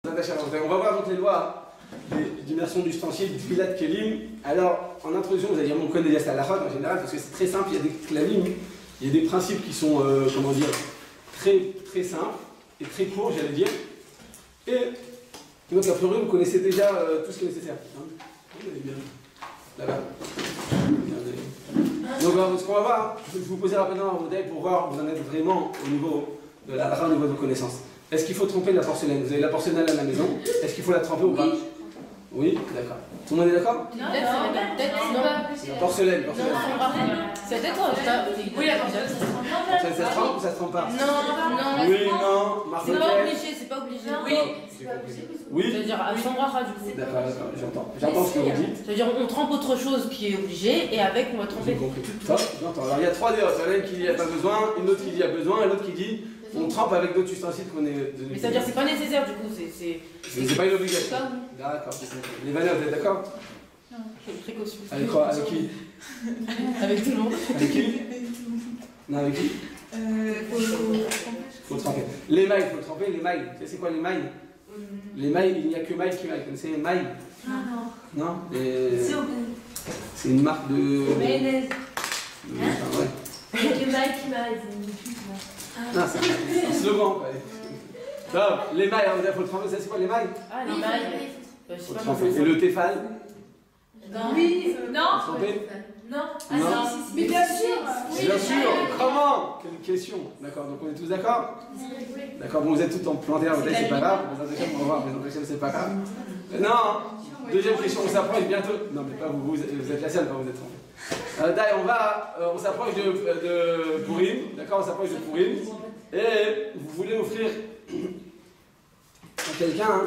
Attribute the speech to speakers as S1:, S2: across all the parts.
S1: On va voir donc les lois d'immersion d'ustensiles, filat kelim. Alors, en introduction, vous allez dire, on connaît les halachot en général, parce que c'est très simple, il y a des klalim, il y a des principes qui sont, comment dire, très simples et très courts, j'allais dire. Et donc, a priori, vous connaissez déjà tout ce qui est nécessaire. Hein, vous allez bien. Là-bas. Donc, ce qu'on va voir, je vais vous poser rapidement un modèle pour voir où vous en êtes vraiment au niveau de la au niveau de vos connaissances. Est-ce qu'il faut tremper de la porcelaine? Vous avez la porcelaine à la maison, est-ce qu'il faut la tremper ou pas? Oui, d'accord. Tout le monde est d'accord?
S2: Non, la
S1: porcelaine.
S2: C'est peut-être oui, la porcelaine.
S1: Ça se trempe ou ça se trempe pas?
S2: Non.
S1: Oui, non.
S2: C'est pas obligé, c'est pas obligé.
S1: Oui.
S2: C'est-à-dire à son bracha du coup.
S1: D'accord, j'entends ce que vous dites.
S2: C'est-à-dire on trempe autre chose qui est obligé et avec on va tremper.
S1: J'ai compris. Top, j'entends. Alors il y a trois déotes. Il y en a une qui dit il n'y a pas besoin, une autre qui dit il y a besoin, et l'autre qui dit on trempe avec d'autres ustensiles qu'on est.
S2: Mais ça veut dire c'est pas nécessaire du coup,
S1: c'est pas une obligation. D'accord. Les valeurs, vous êtes d'accord?
S2: Non, j'ai une précaution.
S1: Avec quoi? Avec qui?
S2: Avec tout le monde.
S1: Avec qui? Non, avec qui? Faut tremper. Les mailles, il faut tremper les mailles. C'est quoi les mailles? Les mailles, il n'y a que mailles qui maillent. Vous connaissez les mailles? Non. Non. C'est une marque de.
S3: Mayonnaise.
S1: Ouais.
S3: Il n'y a que mailles qui maillent.
S1: Non, c'est un slogan, quoi. Non, les mailles, il faut le tremper. Ça, c'est quoi les mailles?
S2: Ah, les mailles.
S1: Faut tremper. Et le téfal?
S3: Oui. Non.
S1: Tremper?
S3: Non.
S1: Ah non.
S3: Mais bien sûr.
S1: Bien sûr. Comment? Quelle question. D'accord, donc on est tous d'accord? D'accord, bon, vous êtes tous en planté, c'est pas grave. On va voir, c'est pas grave. Non. Deuxième question, on s'approche bientôt. Non, mais pas vous, vous êtes la seule quand vous êtes trompé. D'ailleurs, on s'approche de Purim. D'accord, on s'approche de Purim. Et vous voulez offrir à quelqu'un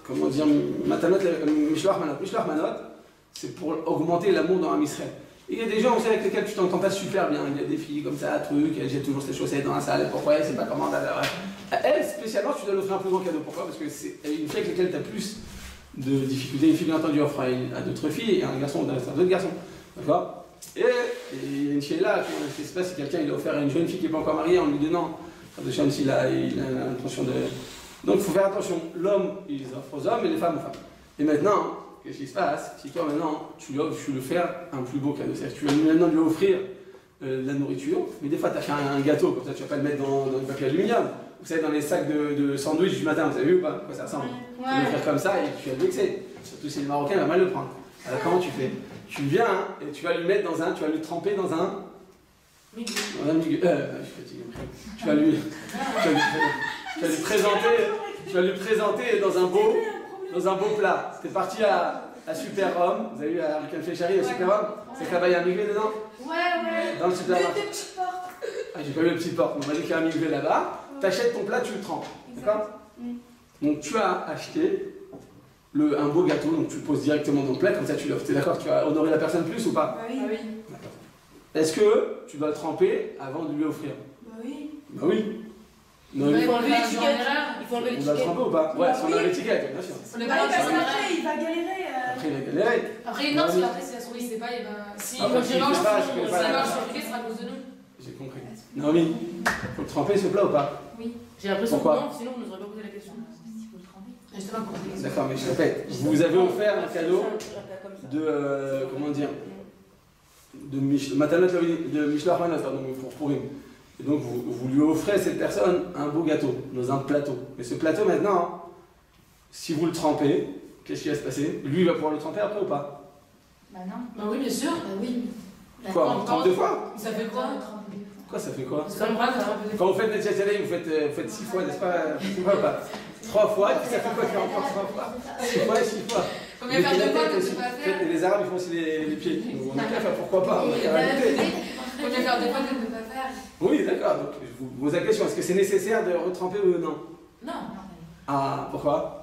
S1: comment dire, matanot, mishloach manot, c'est pour augmenter l'amour dans un Israël. Il y a des gens aussi avec lesquels tu t'entends pas super bien. Il y a des filles comme ça, truc, elles jettent toujours ses chaussettes dans la salle. Pourquoi elle sait pas comment? Elle, spécialement, tu dois lui offrir un plus grand cadeau. Pourquoi? Parce que c'est une fille avec laquelle tu as plus de difficultés. Une fille, bien entendu, offre à d'autres filles et un garçon à d'autres garçons. D'accord? Et il y a une fille là, ce qui se passe, c'est quelqu'un il a offert à une jeune fille qui n'est pas encore mariée en lui donnant. Il a l'intention de. Donc il faut faire attention. L'homme, il offre aux hommes et les femmes aux femmes. Et maintenant, qu'est-ce qui se passe? Si toi maintenant, tu lui offres un plus beau cadeau, c'est-à-dire que tu vas maintenant lui offrir de la nourriture, mais des fois tu as fait un gâteau, comme ça tu vas pas le mettre dans du papier aluminium. Vous savez, dans les sacs de sandwich du matin, vous avez vu ou pas? Quoi ça ressemble? Tu vas le faire comme ça et tu vas le vexer. Surtout si le Marocain va mal le prendre. Alors comment tu fais? Tu viens et tu vas lui mettre dans un, tu vas lui tremper dans un. Je suis fatigué. Tu vas lui présenter dans un beau plat. C'est parti à Super Homme. Vous avez vu à Rican Fléchari, à Super Homme? C'est là-bas, il y a un migvé dedans?
S3: Ouais.
S1: Dans le supermarché. Ah, j'ai pas vu le petit porte. On m'a dit qu'il y a un migvé là-bas. T'achètes ton plat, tu le trempes. D'accord? Donc tu as acheté un beau gâteau, donc tu le poses directement dans le plat, comme ça tu l'offres. T'es d'accord? Tu vas honorer la personne plus ou pas?
S3: Oui.
S1: Est-ce que tu dois le tremper avant de lui offrir?
S3: Bah oui.
S1: Non,
S2: Il faut enlever l'étiquette.
S1: on doit le tremper ou pas? Ouais, si on a l'étiquette, bien sûr.
S3: Parce qu'après, il va galérer.
S1: Après, il va galérer.
S4: Après, non, si après, si la souris, c'est pas, et ben. Si
S1: Ah,
S4: quand je mange,
S1: si
S4: si mange fabriqué, ce sera à cause de nous.
S1: J'ai compris. Naomi, faut le tremper ce plat ou pas?
S4: Oui.
S2: J'ai l'impression que
S1: Pourquoi?
S2: non, sinon on nous aurait pas posé la question.
S4: Justement, pour des
S1: D'accord, mais je répète, vous avez offert un cadeau de. Comment dire? De Mishloach Manot, pardon, pour Purim. Et donc vous lui offrez à cette personne un beau gâteau, dans un plateau. Mais ce plateau maintenant, si vous le trempez, qu'est-ce qui va se passer? Lui il va pouvoir le tremper après ou pas?
S4: Bah non. Bah oui, bien sûr. Bah oui.
S1: Quoi? On trempe deux fois?
S4: Ça fait quoi?
S1: Quoi ça fait quoi?
S4: C'est comme bras,
S1: Quand vous faites les tchatchalés, vous faites 6 fois, n'est-ce pas? 6 fois ou pas? 3 fois, et puis ça fait quoi faire encore 3 fois? 6 fois et 6 fois.
S4: Faut bien faire deux fois, ne pas faire.
S1: Les Arabes ils font aussi les pieds. On a qu'à faire, pourquoi pas? On a qu'à rajouter.
S4: Faut bien faire deux fois, ne pas faire.
S1: Oui, d'accord. Donc je vous pose la question, est-ce que c'est nécessaire de retremper ou non?
S4: Non.
S1: Ah, pourquoi?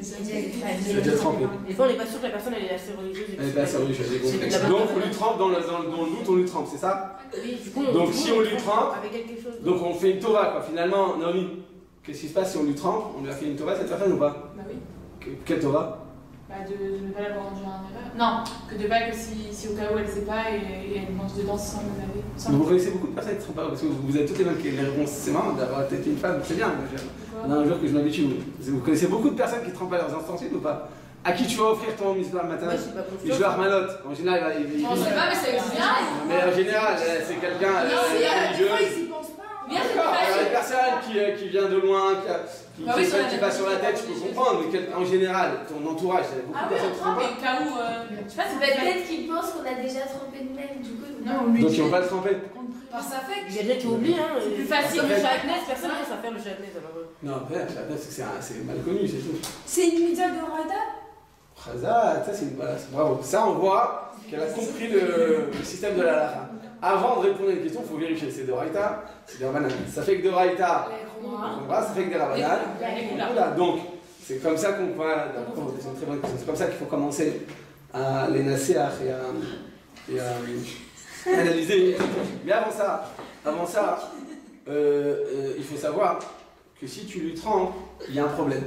S3: C'est
S1: déjà trempé.
S2: Des fois on n'est pas sûr que la personne elle est assez religieuse.
S1: Elle est pas sérieuse, j'ai compris. Donc on lui trempe dans le doute, on lui trempe, c'est ça?
S2: Oui, du coup,
S1: donc si on lui trempe,
S2: avec quelque chose.
S1: donc on fait une tova quoi. Finalement, Naomi, qu'est-ce qui se passe si on lui trempe? On lui a fait une tova cette personne ou pas?
S4: Bah oui.
S1: Quelle tova?
S4: Bah de ne pas l'avoir rendu en erreur. Non, que de pas que si au cas où elle sait pas et elle mange dedans sans le laver.
S1: Vous connaissez beaucoup de personnes qui ne sont pas, parce que vous avez toutes les mêmes réponses. C'est marrant d'avoir peut-être une femme, c'est bien.
S4: vois.
S1: Non, un jour que je m'habitue. Vous connaissez beaucoup de personnes qui trempent pas leurs ustensiles ou pas? À qui tu vas offrir ton misbah le matin?
S2: Moi, je suis pas
S1: Je vais Armanot. En général, il
S4: On sait pas, mais c'est bien.
S1: mais en général, c'est quelqu'un
S3: Non, des
S1: religieux.
S3: fois, ils y pensent pas.
S4: Bien, c'est
S1: D'accord,
S4: plus
S1: alors,
S4: facile.
S1: les personnes qui vient de loin,
S4: Bah oui, sur la
S1: qui
S4: tête.
S1: passe sur la tête, je peux comprendre, mais en général, ton entourage, il y a beaucoup de
S4: Ah oui,
S1: personnes qui
S4: non,
S1: trempent
S4: mais au cas où. Je sais pas, c'est
S5: Peut-être qu'ils pensent qu'on a déjà trempé de même, du coup.
S3: Non,
S1: pas. Donc ils vont pas le tremper.
S4: par sa fête.
S2: Il y a des gens qui oublient, hein.
S4: C'est plus facile.
S2: Le chatnez, personne ne sait faire le chatnez, alors.
S1: Non, c'est mal connu, c'est tout.
S3: C'est une méthode de Rada.
S1: Khazat, ça voilà, bravo. Ça, on voit qu'elle a compris le système de la halakha. Avant de répondre à une question, il faut vérifier. C'est de Raïta, c'est de Rabbanan. Ça fait que de Raïta, ça fait que de Rabbanan. Voilà, donc c'est comme ça qu'on va. C'est une très bonne question. C'est comme ça qu'il faut commencer à les nasséach et à analyser. Mais avant ça, il faut savoir que si tu lui trempes, il y a un problème.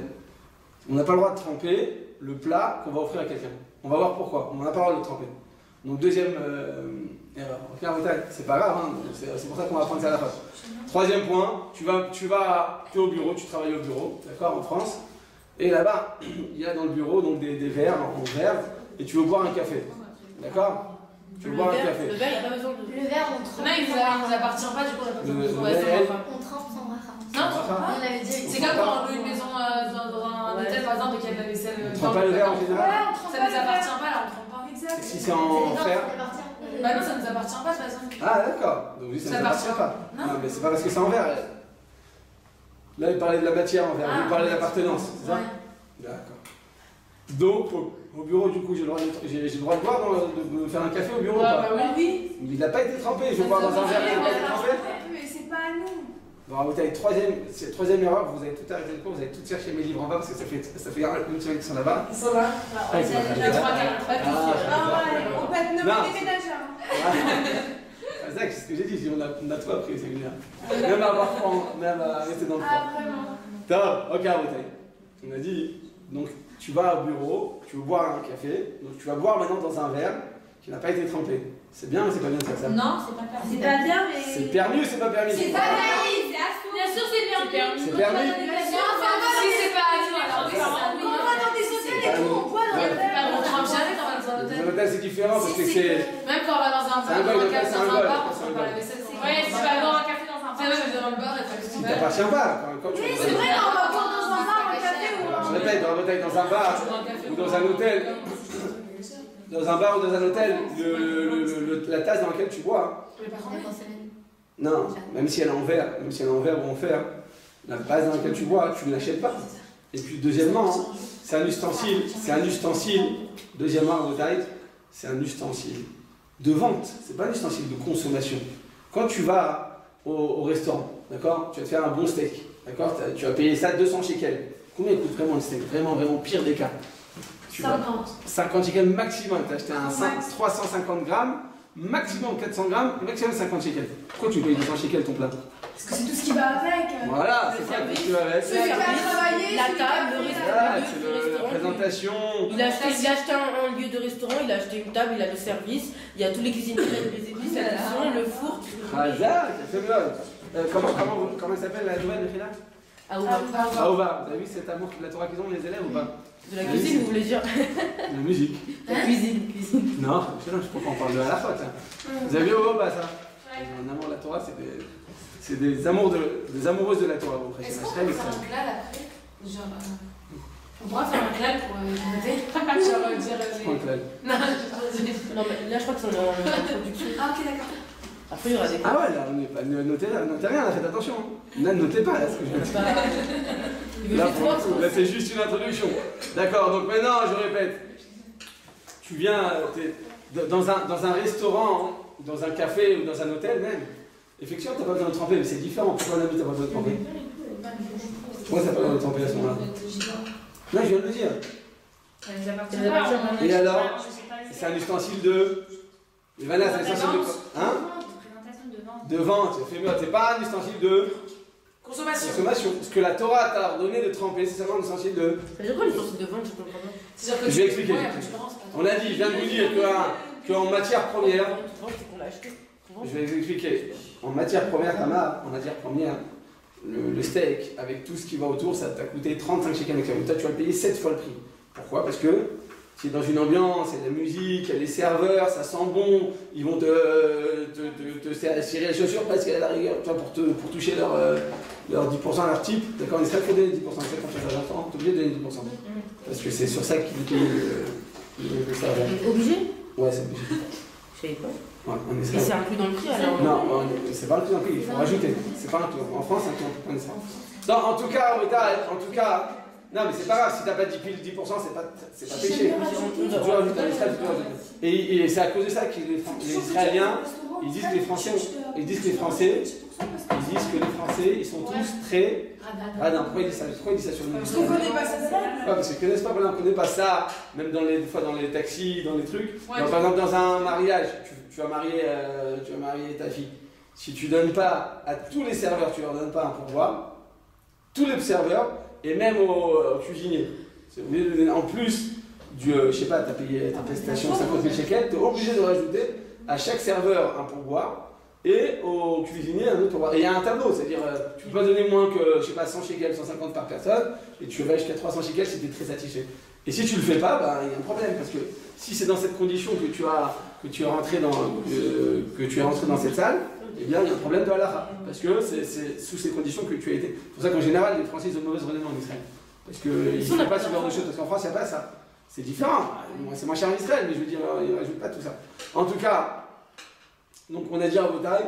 S1: On n'a pas le droit de tremper le plat qu'on va offrir à quelqu'un. On va voir pourquoi. On n'a pas le droit de le tremper. Donc deuxième erreur. C'est pas grave, hein. C'est pour ça qu'on va prendre ça à la fin. Troisième point, tu es au bureau, tu travailles au bureau, d'accord, en France. Et là-bas, il y a dans le bureau donc des verres en verre et tu veux boire un café. D'accord? Tu veux boire un café.
S2: Le verre, il n'y a pas besoin de.
S5: Le verre, on trempe.
S4: Non, il nous appartient pas, du coup, on a pas besoin de
S1: Le
S4: trouver
S1: verre,
S5: On trempe sans bracha.
S4: Non,
S5: On avait dit.
S4: c'est comme quand on loue une maison dans un hôtel, par exemple, et qu'il y a de la vaisselle.
S1: On ne trempe pas le verre en général.
S3: Ouais, on trempe
S4: Ça
S3: pas
S4: nous
S3: le verre.
S4: appartient pas, là, on trempe pas.
S3: Exact.
S1: Si c'est en fer.
S4: Bah non, ça nous appartient pas, de toute façon.
S1: Ah d'accord. Donc oui, ça
S4: Ça
S1: ne appartient pas.
S4: Non.
S1: Non, mais c'est pas parce que c'est en verre. Là, il parlait de la matière en verre, il parlait de l'appartenance, c'est ça? D'accord. Donc, au bureau, du coup, j'ai le droit de boire, de me faire un café au bureau ou
S4: Bah
S1: pas?
S3: Oui.
S1: Il n'a pas été trempé, je vais boire dans un verre, il n'a pas été trempé.
S3: Mais c'est pas à nous.
S1: Bon, vous avez troisième erreur, vous avez tout arrêté le cours, vous avez tout cherché mes livres en bas parce que ça fait une semaine qu'ils sont là-bas.
S3: Ça va.
S1: Ah, ils sont là.
S4: Il y a 3 4 pas de soucis.
S3: Ah ouais, on peut être
S1: Non.
S3: nommé déménageur.
S1: C'est ça, c'est ce que j'ai dit, on a tout appris, c'est bien. Même à avoir froid, même à rester dans le froid.
S3: Ah vraiment.
S1: Top, ok, Abotay. On a dit, donc tu vas au bureau, tu veux boire un café, donc tu vas boire maintenant dans un verre qui n'a pas été trempé. C'est bien ou c'est pas bien de faire ça?
S4: Non, c'est pas permis.
S3: C'est pas bien, mais.
S1: C'est permis ou c'est pas permis?
S5: C'est pas permis, c'est à
S4: Bien sûr, c'est permis.
S1: C'est permis?
S4: Si c'est pas permis, alors oui,
S3: Quand on va dans des hôtels et tout, on boit dans
S1: Ouais.
S3: un verre.
S4: on trempe jamais quand on va dans un
S1: Dans
S4: hôtel.
S1: un hôtel, c'est différent parce que c'est.
S4: Même quand on va dans un
S1: C'est un
S4: bar,
S1: gol,
S4: dans un café,
S1: c'est un
S4: dans un
S1: gol,
S4: bar, on
S1: c'est un
S4: prend pas
S1: gol.
S4: la vaisselle. Ouais, si tu vas boire un café dans un bar. C'est vrai, je vais dans le bar et
S1: Qui t'appartient pas. Quand tu
S3: Oui,
S1: vas
S3: c'est vrai, on va boire dans un bar, un café ou
S1: Je
S3: un.
S1: répète, dans un bar ou dans un hôtel. Dans un bar ou dans un hôtel, la tasse dans laquelle tu bois. Non, même si elle est en verre, ou en fer, la tasse dans laquelle tu bois, tu ne l'achètes pas. Et puis deuxièmement, c'est un ustensile, deuxièmement, c'est un ustensile de vente, c'est pas un ustensile de consommation. Quand tu vas au restaurant, d'accord, tu vas te faire un bon steak, d'accord, tu vas payer ça 200 shekels. Combien coûte vraiment le steak? Vraiment, pire des cas. 50 shekels maximum, tu as acheté un 350 grammes, maximum 400 grammes, maximum 50 shekels. Pourquoi tu payes 200 shekels ton plat?
S3: Parce que c'est tout ce qui va avec.
S1: Voilà, c'est ça que tu vas avec.
S3: Celui qui a travaillé,
S2: La
S3: celui qui a
S2: table, le
S3: fait
S1: Voilà,
S2: lieu
S1: c'est
S2: du
S1: la
S2: restaurant.
S1: présentation.
S2: Il a acheté un lieu de restaurant, il a acheté une table, il a le service, il y a tous les cuisiniers, il a les épices, la cuisson, le four.
S1: Hazard, c'est mieux. Comment s'appelle la nouvelle de là?
S2: Ah, ouais.
S1: Aouva. Vous avez vu cet amour de la Torah qu'ils ont les élèves ou pas?
S2: De la cuisine, vous voulez dire?
S1: La musique.
S2: La cuisine.
S1: Non, je crois qu'on parle de la faute. Vous avez vu ou pas ça? Un amour de la Torah, c'est des amoureuses de la Torah. Vous prêchez
S4: Est-ce
S1: la
S4: qu'on
S1: Shrem,
S4: peut faire un clal après? Genre. On pourra faire un clal pour noter? Genre dire.
S1: Prends le clal.
S4: Non, je
S2: Non, mais là, je crois que c'est en introduction.
S3: Ah, ok, d'accord.
S2: Après, il y aura des.
S1: Ah ouais, là, on n'est pas notez rien, là, faites attention. Ne notez pas là ce que je veux dire.
S2: Il veut
S1: Là,
S2: juste
S1: pour
S2: voir
S1: le coup, là, c'est juste une introduction. D'accord, donc maintenant, je répète. Tu viens dans un restaurant, dans un café ou dans un hôtel même. Effectivement, tu n'as pas besoin de tremper, mais c'est différent. Pourquoi on a mis tu n'as pas besoin de tremper? Pourquoi tu n'as pas besoin de tremper à ce moment-là? Là, je viens de le dire.
S4: Ça nous appartient
S2: Ça nous appartient
S4: pas.
S2: pas.
S1: Et alors, c'est un ustensile de. Et voilà, c'est un ustensile de. Hein? De vente, c'est pas un ustensile de
S4: Consommation.
S1: consommation. Ce que la Torah t'a ordonné de tremper, c'est seulement un ustensile de.
S2: Ça veut dire quoi les sources de vente? Je comprends pas.
S4: C'est-à-dire que
S1: Je vais expliquer.
S4: Ouais, après, je pense pas.
S1: On a dit, je viens de vous dire qu'en matière première,
S2: Vente, c'est qu'on l'a acheté.
S1: je vais vous expliquer. En matière première, Tamar, en matière première, le steak avec tout ce qui va autour, ça t'a coûté 35 shekels maximum. Toi, tu vas le payer 7 fois le prix. Pourquoi? Parce que tu es dans une ambiance, il y a de la musique, il y a les serveurs, ça sent bon, ils vont te cirer les chaussures presque à la rigueur, tu vois, pour toucher leur 10%, leur type. D'accord, en Israël, il faut donner 10%. C'est quand tu as un restaurant, tu es obligé de donner 10%. Parce que c'est sur ça qu'ils payent le serveur.
S2: Obligé?
S1: Ouais, c'est obligé.
S2: Je savais pas.
S1: Ouais, en
S2: Et
S1: Israël.
S2: c'est inclus dans le prix alors?
S1: Non, c'est pas inclus dans le prix, il faut rajouter. C'est pas inclus. En France, c'est inclus en Israël. Non, en tout cas, non, mais c'est pas grave, si t'as pas 10%, c'est pas péché. Tu dois rajouter en Israël, tu dois rajouter. Et c'est à cause de ça que les Israéliens, ils disent que les Français, ils sont tous très radins. Pourquoi ils disent ça sur nous?
S3: Parce qu'on connaît pas ça.
S1: Ouais, parce qu'ils connaissent pas, voilà, on connaît pas ça, même des fois dans les taxis, dans les trucs.
S4: Ouais.
S1: Par exemple, dans un mariage, tu vas marier ta fille. Si tu donnes pas à tous les serveurs, tu leur donnes pas un pourboire, tous les serveurs, et même aux cuisiniers. C'est obligé de donner en plus du, je sais pas, t'as payé ta prestation 50 000 shekels, t'es obligé de rajouter à chaque serveur un pourboire et aux cuisiniers un autre pourboire. Et il y a un tableau, c'est-à-dire tu peux pas donner moins que, je sais pas, 100 shekels, 150 par personne, et tu vas jusqu'à 300 shekels si tu es très satisfait. Et si tu le fais pas, bah, il y a un problème, parce que si c'est dans cette condition que tu es rentré dans cette salle, eh bien il y a un problème de halakha, parce que c'est sous ces conditions que tu as été. C'est pour ça qu'en général, les Français ils ont une mauvaise renommée en Israël. Parce qu'ils ne font pas ce genre de choses, parce qu'en France il n'y a pas ça. C'est différent, c'est moins cher en Israël, mais je veux dire, ils ne rajoutent pas tout ça. En tout cas, donc on a dit à Botaï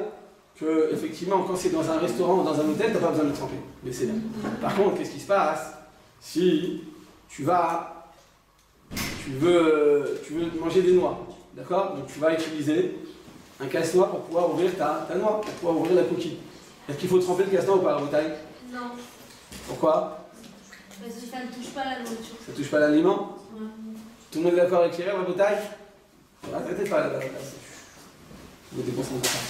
S1: que effectivement quand c'est dans un restaurant ou dans un hôtel, tu n'as pas besoin de tremper, mais c'est là. Par contre, qu'est-ce qui se passe si tu veux manger des noix, d'accord? Donc tu vas utiliser un casse-noix pour pouvoir ouvrir ta noix, pour pouvoir ouvrir la coquille. Est-ce qu'il faut tremper le casse-noix ou pas à Botaï?
S5: Non,
S1: Pourquoi?
S5: parce que ça ne touche pas à la nourriture.
S1: Ça touche pas l'aliment?
S5: Ouais.
S1: Tout le monde est d'accord avec Thierry à Botaï? Arrêtez pas là. Vous déconcentrez pas.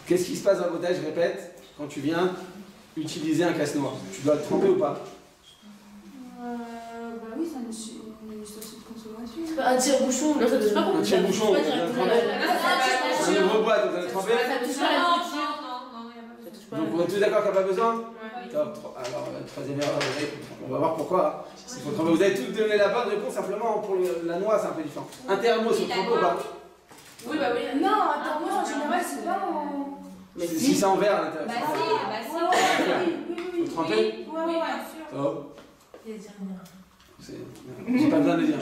S1: Qu'est-ce qui se passe à Botaï, je répète, quand tu viens utiliser un casse-noix? Tu dois le tremper ou pas?
S3: Bah oui, c'est une station de consommation.
S2: Un tire-bouchon, non, ça touche pas.
S1: Un tire-bouchon,
S2: Ça
S1: on
S2: touche
S1: va
S2: pas
S1: le tremper.
S2: directement.
S1: Un nouveau boîte, vous allez le tremper?
S2: Ça touche pas la nourriture.
S4: il n'y a pas
S2: Ça touche pas
S1: Donc
S2: la
S1: on est tous d'accord qu'il n'y a pas besoin?
S4: besoin.
S1: Top. Alors, troisième erreur, on va voir pourquoi. Il faut tremper. Vous avez tous donné la bonne réponse, simplement pour la noix, c'est un peu différent. Un thermos, il faut tremper ou pas?
S4: Oui, bah oui.
S3: Non, attends, moi en général, c'est pas en.
S2: Mais
S1: Si c'est en verre à l'intérieur.
S5: Bah
S1: c'est
S5: si,
S1: en verre.
S5: bah si.
S1: Faut tremper?
S3: Ouais, ouais.
S1: Top.
S5: Il y a dire rien.
S1: J'ai pas besoin de le dire.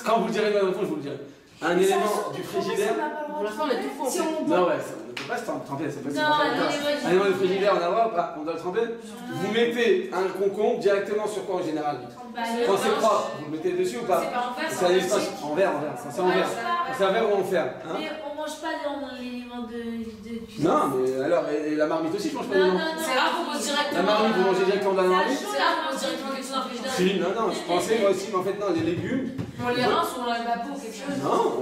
S1: Quand vous le direz dans le fond, je vous le dirai. Un élément du frigidaire.
S2: Pour l'instant, on est tout faux.
S3: Si on
S1: Non, ouais, on ne peut pas se tremper, c'est pas
S5: Non,
S1: un élément du frigidaire, on a le droit ou pas? On doit le tremper? Vous mettez un concombre directement sur quoi en général? Quand c'est propre, vous le mettez dessus ou pas?
S5: C'est pas en fer,
S1: C'est un espace en verre, quand c'est en verre. Quand c'est en verre ou en fer? Hein?
S5: Mais on mange pas dans l'élément de cuisine.
S1: Non, mais alors, et la marmite aussi, je mange pas
S5: Non,
S1: dedans.
S5: non, non.
S4: C'est rare qu'on pose
S1: La
S4: directement.
S1: marmite, vous mangez directement de la marmite?
S4: C'est rare qu'on pose directement quelque chose dans le frigidaire.
S1: Si, non, je pensais moi aussi, mais en fait, non, les légumes.
S4: On les rince ou on enlève la peau ou quelque chose.
S1: Non,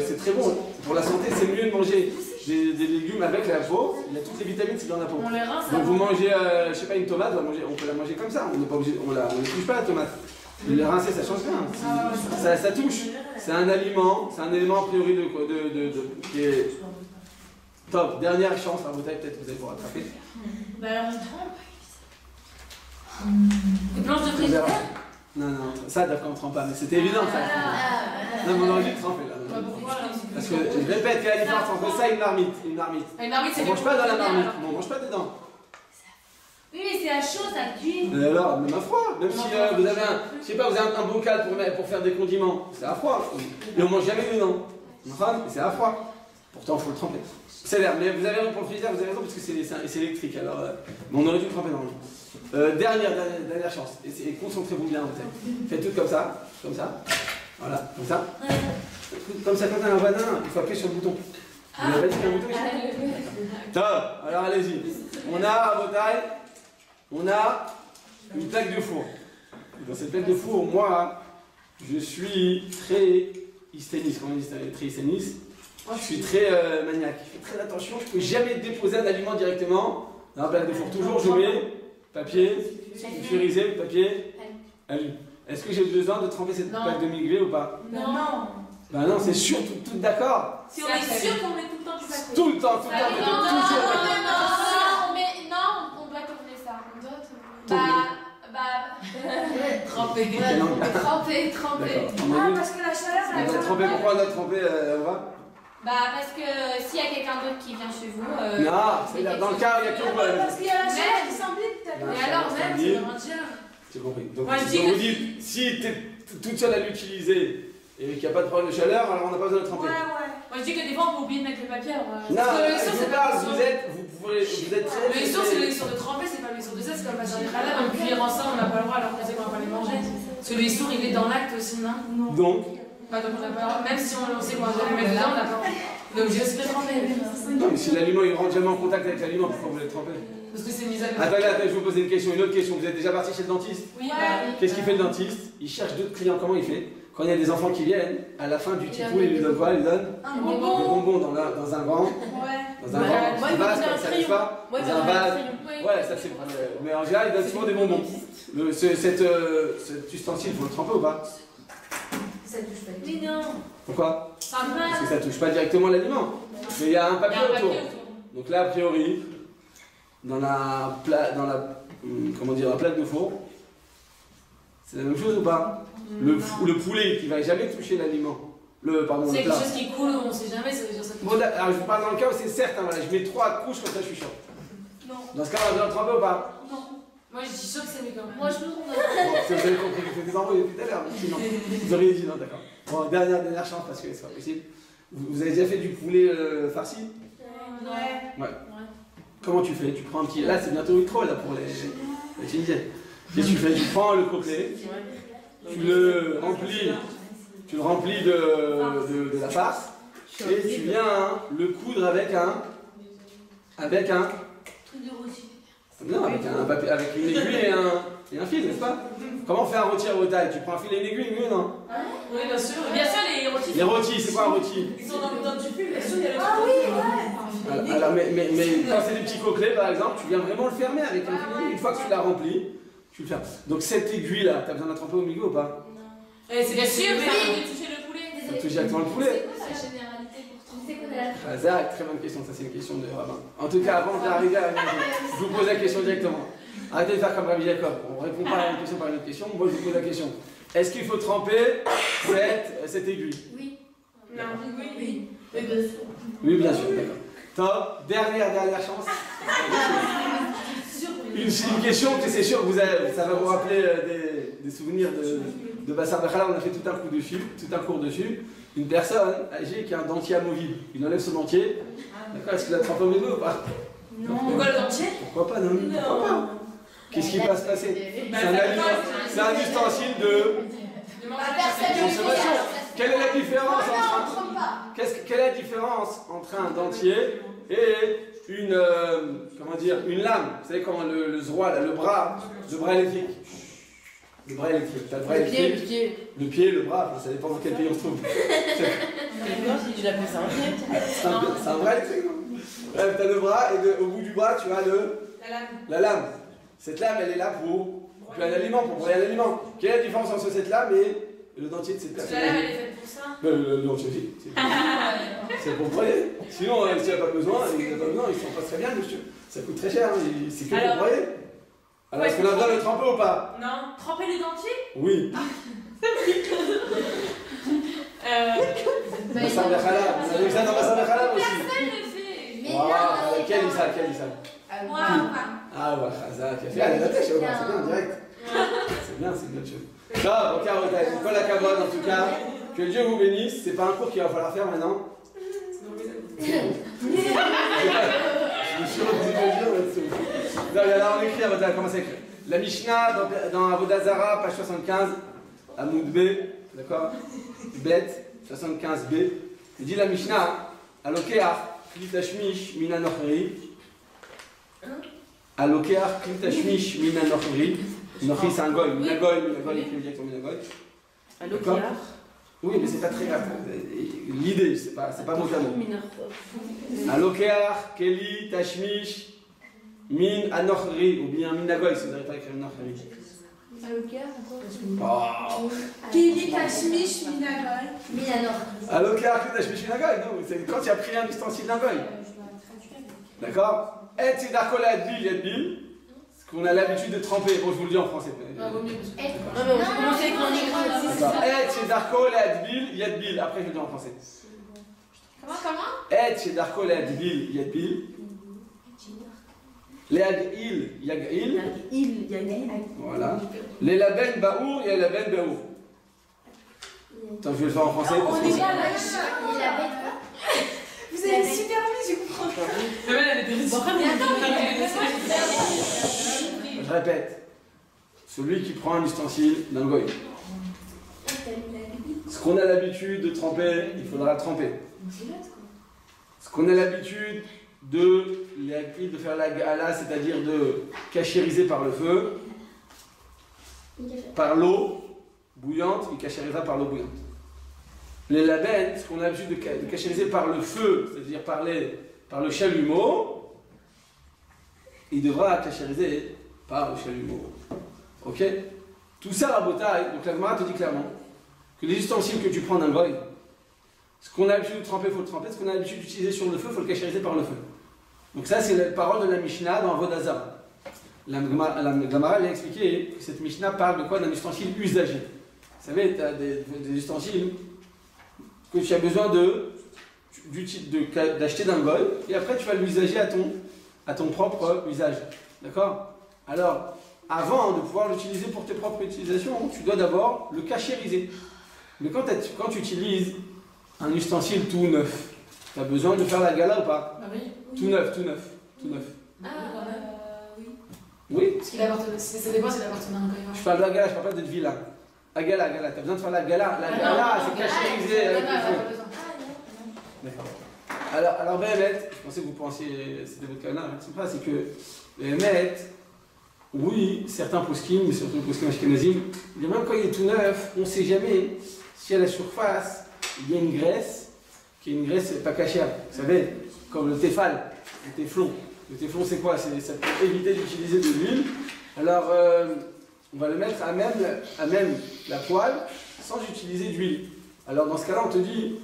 S1: c'est très bon. Pour la santé, c'est mieux de manger des légumes avec la peau. Il y a toutes les vitamines, c'est dans la peau.
S4: On les rince.
S1: Donc vous mangez, je sais pas, une tomate, on peut la manger comme ça. On n'est pas obligé, on ne touche pas la tomate. Les rincer, ça change rien. Ça touche. C'est un aliment, c'est un élément a priori qui est top. Dernière chance, à Botaï, peut-être que vous allez vous rattraper.
S5: Bah alors on trempe.
S4: Une planche de
S1: On
S4: frigidaire.
S1: verra. Non, ça d'accord, on ne trempe pas, mais c'était évident ça. Non, mais on aurait dû le tremper là.
S4: Bah, pourquoi là?
S1: Parce que je répète qu'il y a la différence entre ça et une marmite. Une marmite.
S4: Une marmite, c'est
S1: On mange pas dans la marmite, on mange pas dedans.
S5: Oui, mais c'est à chaud, ça cuit.
S1: Mais alors, même à froid, même si vous avez je sais pas, vous avez un bocal pour faire des condiments, c'est à froid. Et on mange jamais dedans. C'est à froid. Pourtant, il faut le tremper. C'est l'air, mais vous avez raison pour le frigidaire, vous avez raison parce que c'est électrique. Alors, mais on aurait dû le tremper normalement. Dernière chance. Et concentrez-vous bien en fait. Faites tout comme ça. Voilà, comme ça. Comme ça, quand on a un badin, il faut appuyer sur le bouton. Vous n'avez pas dit qu'il y a un bouton ici? Top. Alors allez-y. On a à Botaï, on a une plaque de four. Dans cette plaque de four, moi, je suis très hysténiste. Comment on dit très hysténiste? Je suis très maniaque. Je fais très attention. Je ne peux jamais déposer un aliment directement dans la plaque de four. Toujours, je mets papier, sulfurisé, papier, alu. Est-ce que j'ai besoin de tremper cette plaque de migvé ou pas?
S5: Non.
S1: Bah non, c'est sûr, tout d'accord.
S4: Si on est sûr qu'on met tout le temps du papier.
S1: Tout le temps,
S5: Non,
S1: toujours.
S5: on doit tourner ça. Trempé. Trempé.
S1: D'accord.
S3: Ah, parce que la chaleur,
S1: On
S3: elle
S1: a trempé, pourquoi on a trempé, on va
S5: Parce que s'il y a quelqu'un d'autre qui vient chez vous.
S1: Non, c'est dans le cas où il y a que vous.
S3: parce qu'il y a la chaleur qui s'embête, peut-être.
S5: Mais alors, même, c'est vraiment dur.
S1: J'ai compris. Donc,
S5: Moi, je dis
S1: vous
S5: que
S1: dites, si tu es toute seule à l'utiliser et qu'il n'y a pas de problème de chaleur, alors on n'a pas besoin de tremper.
S4: Moi je dis que des fois on peut oublier de mettre le papier. Alors,
S1: Non,
S4: parce que le
S1: je
S4: sourd,
S1: vous
S4: c'est
S1: parle,
S4: pas
S1: vous êtes très...
S4: le sourd, c'est le sourd de tremper, c'est pas le sourd de ça, c'est comme la sœur des halal, on cuire ensemble, on n'a pas le droit alors qu'on sait qu'on va pas les manger. Parce que le sourd il est dans l'acte aussi, non?
S1: Donc,
S4: Donc on n'a pas le droit, même si on sait qu'on va jamais mettre dedans, on n'a pas le droit. On est obligé de se le tremper.
S1: non, mais si l'aliment il rentre jamais en contact avec l'aliment, pourquoi vous voulez le tremper?
S4: Parce que c'est mis à
S1: Attendez, je vais vous poser une autre question. Vous êtes déjà parti chez le dentiste?
S4: Oui,
S1: Qu'est-ce qu'il fait le dentiste? Il cherche d'autres clients, comment il fait? Quand il y a des enfants qui viennent, à la fin du tipou, il lui donne quoi? Il lui donne
S3: Un
S1: des
S3: bonbon.
S1: bonbons dans un grand.
S3: Ouais.
S1: Dans un
S2: Moi,
S1: grand.
S2: moi, il me
S1: vase,
S2: donnait un
S1: comme ça,
S2: crayon.
S1: n'est-ce pas?
S2: Moi, il me
S1: Dans un
S2: donnait un
S1: vase.
S2: crayon.
S1: Ouais, ça c'est. Mais en général, il donne souvent des bonbons. Cet ustensile, il faut le tremper ou pas?
S5: Ça touche pas. Mais non.
S1: Pourquoi?
S5: Ça
S1: Parce que ça touche pas directement l'aliment. Mais il y a un
S4: il y
S1: papier
S4: a un
S1: autour.
S4: papier autour.
S1: Donc là, a priori, dans la plaque de four, c'est la même chose ou pas? Le poulet qui va jamais toucher l'aliment. Pardon,
S4: C'est
S1: le
S4: quelque
S1: plat.
S4: chose qui coule, on sait jamais, ça veut dire ça.
S1: Bon, alors je vous parle dans le cas où c'est certain, voilà, je mets 3 couches comme ça je suis chaud.
S3: Non.
S1: Dans ce cas, on va bien le tremper ou pas?
S4: Moi je suis sûre que c'est mieux quand même.
S5: Moi, je trouve qu'on a.
S1: Bon, si vous avez compris, je vous ai envoyé depuis tout à l'heure, mais sinon, vous auriez dit non, d'accord. Bon, dernière chance parce que c'est pas possible. Vous avez déjà fait du poulet farci?
S3: Ouais.
S1: Comment tu fais? Tu prends un petit. Là, c'est bientôt trop là pour les Tunisiens. Qu'est-ce que tu fais? Tu prends le coquelet, tu le remplis de la farce et tu viens le coudre avec un.
S5: Truc de rôti.
S1: Non, avec une aiguille et un fil, n'est-ce pas? Comment on fait un rôti à rotaille? Tu prends un fil et une aiguille, mieux, non?
S4: Oui, bien sûr. Bien sûr, les rôtis.
S1: Les rôtis, c'est quoi un rôti?
S4: Ils sont dans le tube, bien sûr, il y a le
S3: Ah
S4: truc.
S3: oui, ouais.
S1: Alors, mais quand c'est des petits coquelets, par exemple, tu viens vraiment le fermer avec un fil. Une fois que tu l'as rempli, tu le fermes. Donc cette aiguille-là, tu as besoin de la tremper au milieu ou pas?
S4: C'est bien sûr, mais il faut toucher le poulet.
S1: Ça touche directement le poulet.
S5: C'est quoi la généralité pour c'est quoi la.
S1: Hazard, très bonne question, ça c'est une question de rabbin. En tout cas, avant d'arriver à je vous pose la question directement. Arrêtez de faire comme Rabbi Jacob, on répond pas à une question par une autre question, moi je vous pose la question. Est-ce qu'il faut tremper cette aiguille?
S5: Oui.
S4: Non,
S5: Oui. Oui, bien sûr.
S1: Oui, bien sûr, d'accord. Top, dernière chance. Une question que c'est sûr que ça va vous rappeler des souvenirs de Bassar Bekhala. On a fait tout un cours dessus. Une personne âgée qui a un dentier amovible. Il enlève son dentier. D'accord, est-ce qu'il a trempé au milieu ou pas?
S4: Pourquoi le dentier?
S1: Pourquoi pas, non? Pourquoi pas? Qu'est-ce qui va se passer? C'est un ustensile de consommation. Quelle est la différence quelle est la différence entre un dentier et une lame? Vous savez comment le zroi, là, le bras électrique. Le bras électrique. T'as le bras électrique. Le pied, le bras, ça dépend dans quel pays on se trouve.
S2: Je l'appelle ça un pied.
S1: C'est un bras électrique, non? Bref, t'as le bras et au bout du bras, tu as la lame. Cette lame, elle est là pour un aliment, pour broyer un aliment. Quelle est la différence entre cette lame et le dentier de cette personne?
S4: La lame, elle est faite pour ça.
S1: Le dentier aussi. C'est pour broyer. Sinon, s'il n'a pas besoin, il s'en passe très bien, monsieur. Ça coûte très cher, c'est que pour broyer. Alors, est-ce qu'on a besoin de le tremper ou pas?
S4: Non. Tremper les dentiers?
S1: Oui. Bassar Bekhala. Vous avez vu ça dans Bassar Bekhala aussi?
S4: Personne ne le fait.
S5: Mais
S1: Waouh, quel est ça?
S4: Moi,
S1: Ah ouais, Khazak, qui a fait à la tête, c'est bien, direct. C'est bien, c'est une bonne chose. Ça, ok, c'est quoi la cabane en tout cas? Que Dieu vous bénisse, c'est pas un cours qu'il va falloir faire maintenant. Je me suis retenu de dire là-dessus. Là, on écrit à votre comment c'est écrit. La Mishnah dans Avodah Zarah, page 75, Amoud B, d'accord? Bet, 75b. Il dit la Mishnah, Alokeach, Kli Tashmish, Mina Nochri. Alokeach, Kli Tashmish, Mina Nochri. Nochri, c'est un goy. Minagoy, écrit directement Minagoy.
S2: Alokeach.
S1: Oui, mais c'est pas très grave. L'idée, c'est pas mot à mot. Alokeach, Keli, Tashmish, Min Anochri, ou bien Minagoy, si vous n'arrivez pas à écrire Nochri. Oh.
S3: Kili Tashmish Minagoy.
S5: Minanor.
S1: Alokeach, Kli Tashmish, Minagoy. Non, c'est quand il a pris un ustensile d'un goy. D'accord? Et c'est d'Arkola Adbil, Yadbil. Ce qu'on a l'habitude de tremper. Bon, je vous le dis en français.
S4: Ah, vaut mieux parce que.
S2: Non, mais on va commencer avec l'anglais.
S1: D'accord. Et chez Darko, Yadbil, Yadbil. Après, je vais le dire en français.
S4: Comment
S1: Et chez Darko, Yadbil, Yadbil. Yagil, Yagil. Voilà. Les laben baour, il y a laben baour. Attends, je vais le faire en français. Parce que
S3: Vous avez super mis, je comprends.
S4: Mais elle est des
S1: je répète. Celui qui prend un ustensile d'un goy. Ce qu'on a l'habitude de tremper, il faudra le tremper. Ce qu'on a l'habitude de faire la gala, c'est-à-dire de cachériser par le feu, par l'eau bouillante, il cachérisera par l'eau bouillante. Les labels, ce qu'on a l'habitude de cachériser par le feu, c'est-à-dire par le chalumeau, il devra cachériser par le chalumeau. Ok? Tout ça, Rabotai, donc la Gemara te dit clairement que les ustensiles que tu prends d'un goy, ce qu'on a l'habitude de tremper, il faut le tremper, ce qu'on a l'habitude d'utiliser sur le feu, il faut le cachériser par le feu. Donc ça, c'est la parole de la Mishnah dans Vodazara. La Gemara a expliqué que cette Mishnah parle de quoi? D'un ustensile usagé. Vous savez, tu as des ustensiles que tu as besoin d'acheter d'un goy, et après tu vas l'usager à ton propre usage. D'accord? Alors, avant de pouvoir l'utiliser pour tes propres utilisations, tu dois d'abord le cachériser. Mais quand tu utilises un ustensile tout neuf, tu as besoin de faire la gala ou pas?
S4: Ah oui.
S1: Tout neuf, tout neuf, tout neuf.
S3: Oui.
S1: Oui?
S4: Parce qu'il appartient, ça dépend s'il appartient à un goy.
S1: Je parle de la gala, je parle pas d'être vilain. La gala, tu as besoin de faire la gala. La gala, c'est cachérisé avec le feu. D'accord. Alors Béhémet, je pensais que vous pensiez, c'était votre cas-là, c'est que Béhémet, oui, certains poskim, mais surtout les poskim ashkenazim, même quand il est tout neuf, on ne sait jamais si à la surface, il y a une graisse, qui est une graisse pas cachère. Vous savez, comme le téfal, le téflon. Le téflon, c'est quoi? Ça peut éviter d'utiliser de l'huile. Alors, on va le mettre à même la poêle sans utiliser d'huile. Alors, dans ce cas-là, on te dit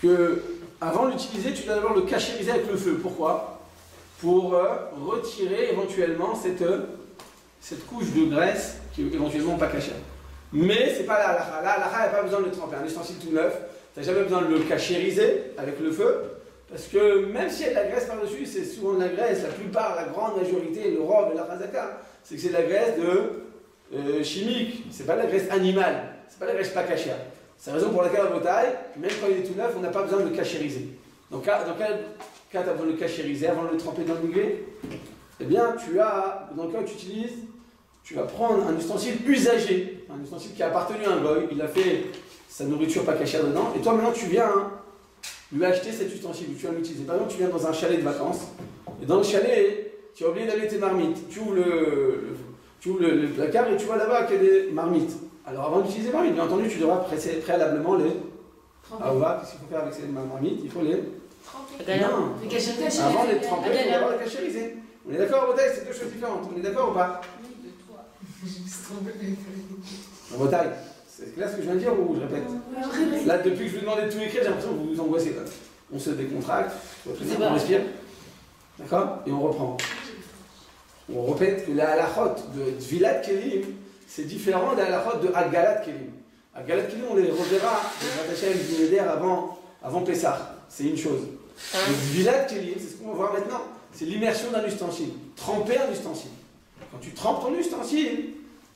S1: que avant de l'utiliser, tu dois d'abord le cachériser avec le feu. Pourquoi? Pour retirer éventuellement cette couche de graisse qui est éventuellement pas cachère. Mais c'est pas la halakha. La halakha, il n'y a pas besoin de le tremper. Un ustensile tout neuf, tu n'as jamais besoin de le cachériser avec le feu. Parce que même s'il y a de la graisse par-dessus, c'est souvent de la graisse, la plupart, la grande majorité, le robe et la chazaka, c'est que c'est de la graisse chimique. C'est pas de la graisse animale. C'est pas de la graisse pas cachère. C'est la raison pour laquelle à Botaï, même quand il est tout neuf, on n'a pas besoin de le cachériser. Donc, dans quel cas tu as besoin de le cachériser avant de le tremper dans le muguet? Eh bien, dans le cas où tu utilises, tu vas prendre un ustensile usagé, un ustensile qui a appartenu à un goy, il a fait sa nourriture pas cachère dedans, et toi maintenant tu viens lui acheter cet ustensile, tu vas l'utiliser. Par exemple, tu viens dans un chalet de vacances, et dans le chalet, tu as oublié d'aller tes marmites. Tu ouvres le placard et tu vois là-bas qu'il y a des marmites. Alors avant d'utiliser les marmites, bien entendu, tu devras préalablement les... Ah ouais, qu'est-ce qu'il faut faire avec ces marmites? Il faut les... Non, avant de les tremper, il faut d'abord les cachériser. On est d'accord, Botaï, c'est deux choses différentes. On est d'accord ou pas? En Botaï, c'est clair ce que je viens de dire ou je répète? Là, depuis que je vous demandais de tout écrire, j'ai l'impression que vous vous angoissez. Là. On se décontracte, on respire. D'accord? Et on reprend. On répète que la halachot de Tvilat Kelim, c'est différent de la halachot de Agalat Kelim. Agalat Kelim, on les reverra avant Pessah. C'est une chose. Le Tvilat Kelim, c'est ce qu'on va voir maintenant. C'est l'immersion d'un ustensile. Tremper un ustensile. Quand tu trempes ton ustensile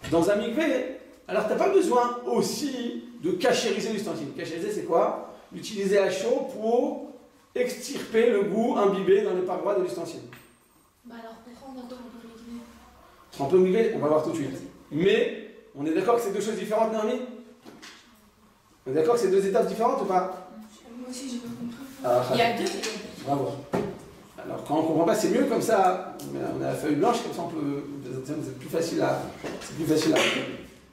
S1: dans un mikvé, alors tu n'as pas besoin aussi de cachériser l'ustensile. Cachériser, c'est quoi? L'utiliser à chaud pour extirper le goût imbibé dans les parois de l'ustensile.
S5: Bah alors pourquoi on entend le mikvé?
S1: Tremper au mikvé, on va voir tout de suite. Mais, on est d'accord que c'est deux choses différentes, Naomi? On est d'accord que c'est deux étapes différentes ou pas?
S3: Moi aussi, j'ai pas compris.
S1: Ah,
S4: Il y a deux.
S1: bravo. Alors, quand on ne comprend pas, c'est mieux comme ça. On a la feuille blanche, comme ça, c'est plus facile à.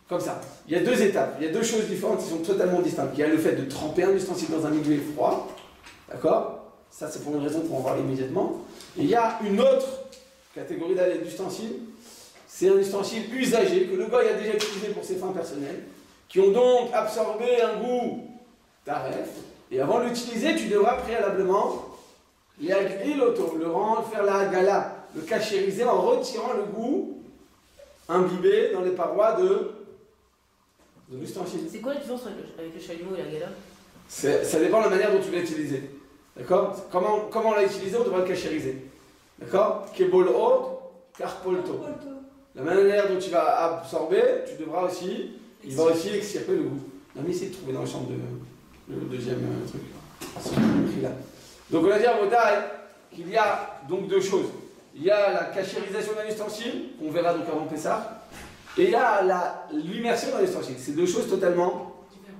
S1: Comme ça. Il y a deux étapes, il y a deux choses différentes qui sont totalement distinctes. Il y a le fait de tremper un ustensile dans un mikvé froid. D'accord? Ça, c'est pour une raison qu'on va voir immédiatement. Et il y a une autre catégorie d'ustensiles. C'est un ustensile usagé que le goy a déjà utilisé pour ses fins personnelles, qui ont donc absorbé un goût taref. Et avant de l'utiliser, tu devras préalablement faire la gala. le cachériser en retirant le goût imbibé dans les parois de l'ustensile.
S2: C'est quoi la différence avec le chalumeau et la gala?
S1: Ça dépend de la manière dont tu l'as utilisé. D'accord? Comment on l'a utilisé, on devra le cachériser. D'accord? Kebol od, karpolto. La manière dont tu vas absorber, tu devras aussi, il va aussi extirper le goût. On a essayé de trouver dans la chambre le deuxième truc. Là. Donc on a dit à Motaï qu'il y a donc deux choses. Il y a la cachérisation d'un ustensile, qu'on verra donc avant Pessah, et il y a l'immersion dans l'ustensile. C'est deux choses totalement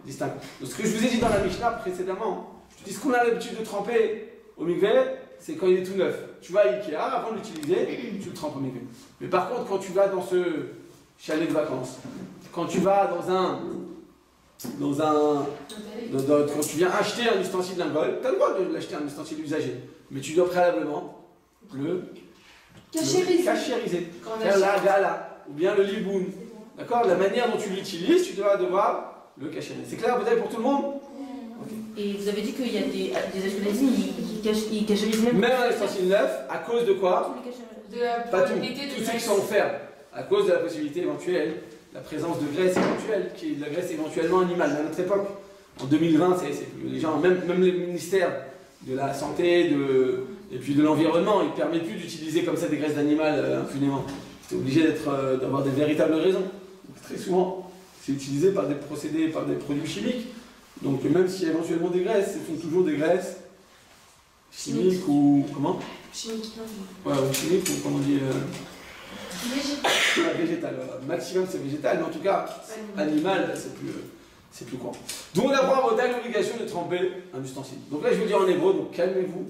S1: distinctes. Donc ce que je vous ai dit dans la Mishnah précédemment, je dis ce qu'on a l'habitude de tremper au mikvé, c'est quand il est tout neuf. Tu vas à Ikea, avant de l'utiliser, tu le trempes au mikvé. Mais par contre, quand tu vas dans ce chalet de vacances, quand tu vas quand tu viens acheter un ustensile d'Angol, tu as le droit de l'acheter un ustensile usagé, mais tu dois préalablement le cachériser. Faire la gala, ou bien le liboun. D'accord? La manière dont tu l'utilises, tu dois devoir le cachériser. C'est clair, vous avez pour tout le monde?
S2: Et vous avez dit qu'il y a des Ashkenazim, ils cachérisent même.
S1: Même un ustensile neuf, à cause de quoi?
S4: De la
S1: Pas tout.
S4: probabilité de
S1: Tous ceux qui
S4: graisse.
S1: sont offerts, à cause de la possibilité éventuelle, la présence de graisse éventuelle, qui est de la graisse éventuellement animale. À notre époque, en 2020, les gens, même le ministère de la Santé et puis de l'Environnement, il ne permet plus d'utiliser comme ça des graisses d'animal impunément. C'est obligé d'avoir des véritables raisons. Donc, très souvent, c'est utilisé par des procédés, par des produits chimiques. Donc même s'il y a éventuellement des graisses, ce sont toujours des graisses chimiques ou... Comment?
S3: Chimique,
S1: Ouais, ou chimiques ou comment on dit végétal. Maximum c'est végétal, mais en tout cas, animal, c'est plus courant. Donc on apprend à l'obligation de tremper un ustensile. Donc là je vais le dire en hébreu, donc calmez-vous,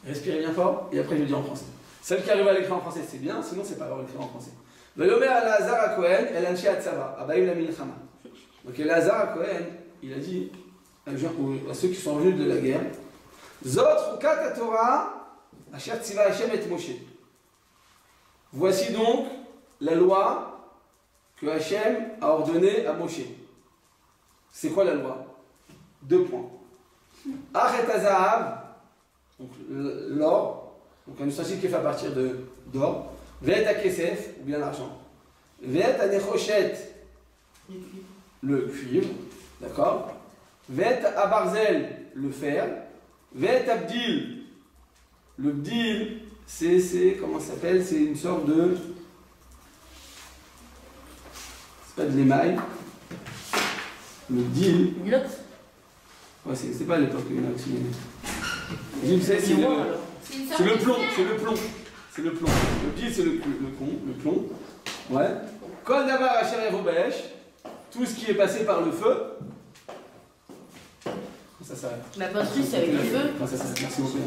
S1: respirez bien fort, et après je vais le dire en français. Celle qui arrive à l'écrire en français c'est bien, sinon c'est pas grave l'écrire en français. Velomer Elazar à Cohen, El Anshi Atzava, Abaïm la Milchama. Donc Elazar à Cohen, il a dit à ceux qui sont revenus de la guerre, Zot Rukat Torah, Asher Tziva Hashem et Moshe. Voici donc la loi que Hashem a ordonnée à Moshe. C'est quoi la loi? 2 points. Achet Azahav, donc l'or, donc un ustensile qui est fait à partir d'or. Ve'et Akesef, ou bien l'argent. Ve'et Anechoshet, le cuivre, d'accord. Ve'et Abarzel, le fer. Ve'et Abdil, le bdil, c'est comment ça s'appelle? C'est une sorte de... C'est pas de l'émail. Le bdil.
S2: L'inox.
S1: Ouais, c'est pas à l'époque l'inox. Le bdil, c'est le plomb, c'est le plomb. C'est le plomb. Le bdil, c'est le plomb. Ouais. Kol davar asher yevobesh, tout ce qui est passé par le feu. Ça s'arrête.
S2: La poterie, c'est avec le feu.
S1: Ça s'arrête. Merci beaucoup.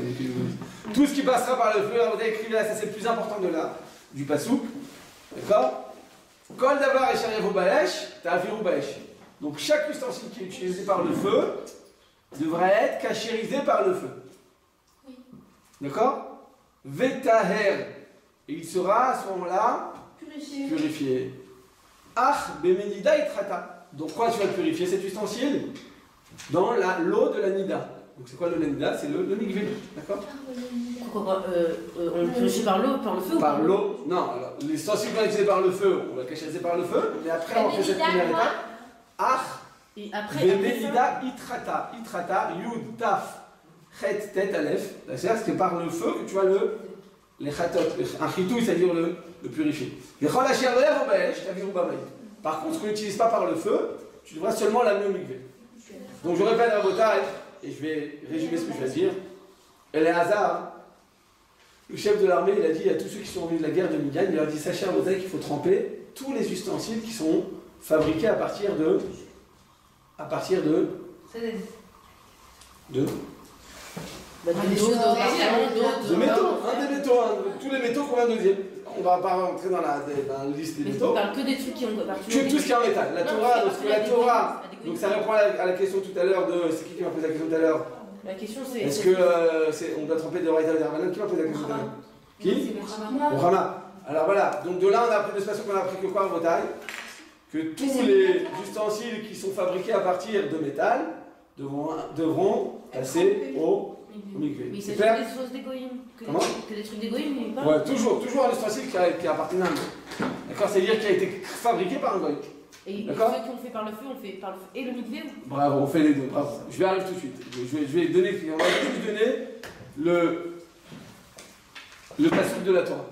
S1: Tout ce qui passera par le feu, alors vous avez écrit là, ça c'est le plus important du pasouk. D'accord? Kol davar asher yevobesh, ta'aviru baesh. Donc chaque ustensile qui est utilisé par le feu devrait être cachérisé par le feu.
S5: Oui.
S1: D'accord? Vetaher, et il sera à ce moment-là purifié. Ach bemenida itrata. Donc quoi tu vas purifier cet ustensile? Dans l'eau de la nida. Donc c'est quoi l'eau de la nida? C'est le mikvé. D'accord?
S2: Pourquoi on purifie par l'eau, par le feu?
S1: Par l'eau? Non, alors l'ustensile qu'on va utiliser par le feu, on va cachériser par le feu, mais après on fait cette première étape. Ach
S2: et après
S1: bemenida itrata. Itrata, yud, taf, chet, tet, alef. C'est-à-dire que par le feu que tu vas les chatot, un chitou, c'est-à-dire le purifier. Par contre, ce qu'on n'utilise pas par le feu, tu devras seulement l'amener au mikvé. Donc je répète à Botaï, et je vais résumer ce que je vais dire. Eleazar, le chef de l'armée, il a dit à tous ceux qui sont revenus de la guerre de Midian, il leur a dit, sachez à Botaï qu'il faut tremper tous les ustensiles qui sont fabriqués à partir de métaux, tous les métaux qu'on vient de dire. On va pas rentrer dans la liste des
S2: mais
S1: métaux.
S2: on parle que des trucs qui ont
S1: Que tout ce qui est en métal. La Torah, donc ça répond à la question tout à l'heure de... C'est qui m'a posé la question tout à l'heure?
S2: La question c'est...
S1: Est-ce que on doit tromper de Raïta Dermanan? Qui m'a posé la question tout à l'heure? Qui? Rama. Alors voilà, donc de là on a appris de cette façon qu'on a appris que quoi en Bretagne? Que tous les ustensiles qui sont fabriqués à partir de métal devront passer au Au mikvé.
S2: Mais il
S1: C'est
S2: s'agit
S1: clair?
S2: des choses d'égoïme.
S1: Comment?
S2: Que des trucs d'égoïme, mais pas.
S1: Ouais, toujours un ustensile qui appartient à un homme. D'accord? C'est-à-dire qui a été fabriqué par un goy.
S2: Et
S1: D'accord.
S2: ceux qu'on fait par le feu, on fait par le feu et le mikvé.
S1: Bravo, on fait les deux, bravo. Je vais arriver tout de suite. Je vais donner, on va juste donner le passage de la Torah.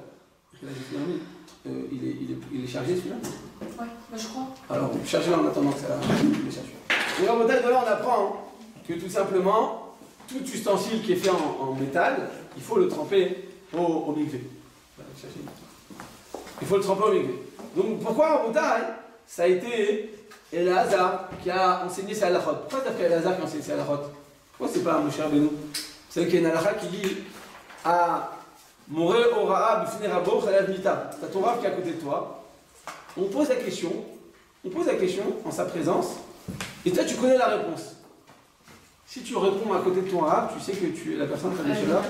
S1: Il est chargé celui-là?
S3: Ouais, bah, je crois.
S1: Alors, chargez-le en attendant que ça il est chargé. Et en métal, de là, on apprend que tout simplement, tout ustensile qui est fait en métal, il faut le tremper au mikvé. Il faut le tremper au mikvé. Donc, pourquoi en métal, ça a été Elazar qui a enseigné sa halachot? Pourquoi t'as fait Elazar qui a enseigné sa halachot? Pourquoi c'est pas Moshe Rabbeinu? C'est qu'il y a une halakha qui dit à Moré Ora'a Bifnei Rabo Chalav Mita. T'as ton rab qui est à côté de toi. On pose la question en sa présence, et toi tu connais la réponse. Si tu réponds à côté de ton rab, tu sais que la personne qui a dit cela,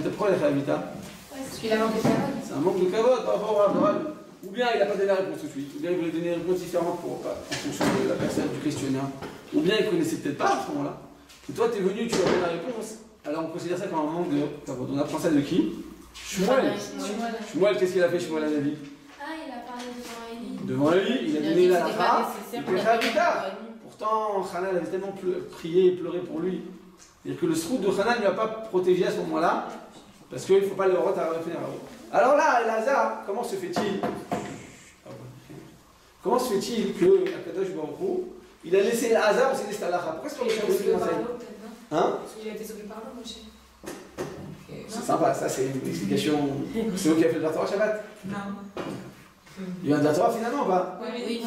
S1: pourquoi elle a fait la Mita?
S3: Parce qu'il a manqué de parole.
S1: C'est un manque de kavod par rapport au rab. Le rab. Ou bien il n'a pas donné la réponse tout de suite, ou bien il voulait donner une réponse différente en fonction de la personne, du questionnaire. Ou bien il connaissait peut-être pas à ce moment-là. Et toi, tu es venu, tu as donné la réponse. Alors on considère ça comme un manque de kavod. On apprend ça de qui? Shmuel. Shmuel, qu'est-ce qu'il a fait, Shmuel, à la vie?
S5: Ah, il a parlé devant Eli.
S1: Devant lui, il a donné la halakha. Il était Chavita. Pourtant, Hanan avait tellement prié et pleuré pour lui. C'est-à-dire que le srout de Hanan ne lui a pas protégé à ce moment-là, parce qu'il ne faut pas le retenir. Alors là, Elazar, comment se fait-il que Akadosh Baruch Hu, il a laissé Elazar enseigner cette halakha? Pourquoi c'est pas Moshe Rabbeinu qui l'enseigne? Hein?
S3: Parce qu'il a été sauvé par l'eau, Moshe.
S1: C'est sympa, ça c'est une explication. C'est vous qui avez fait le Torah Shabbat?
S3: Non.
S1: Il y a un Torah finalement ou pas?
S2: Oui,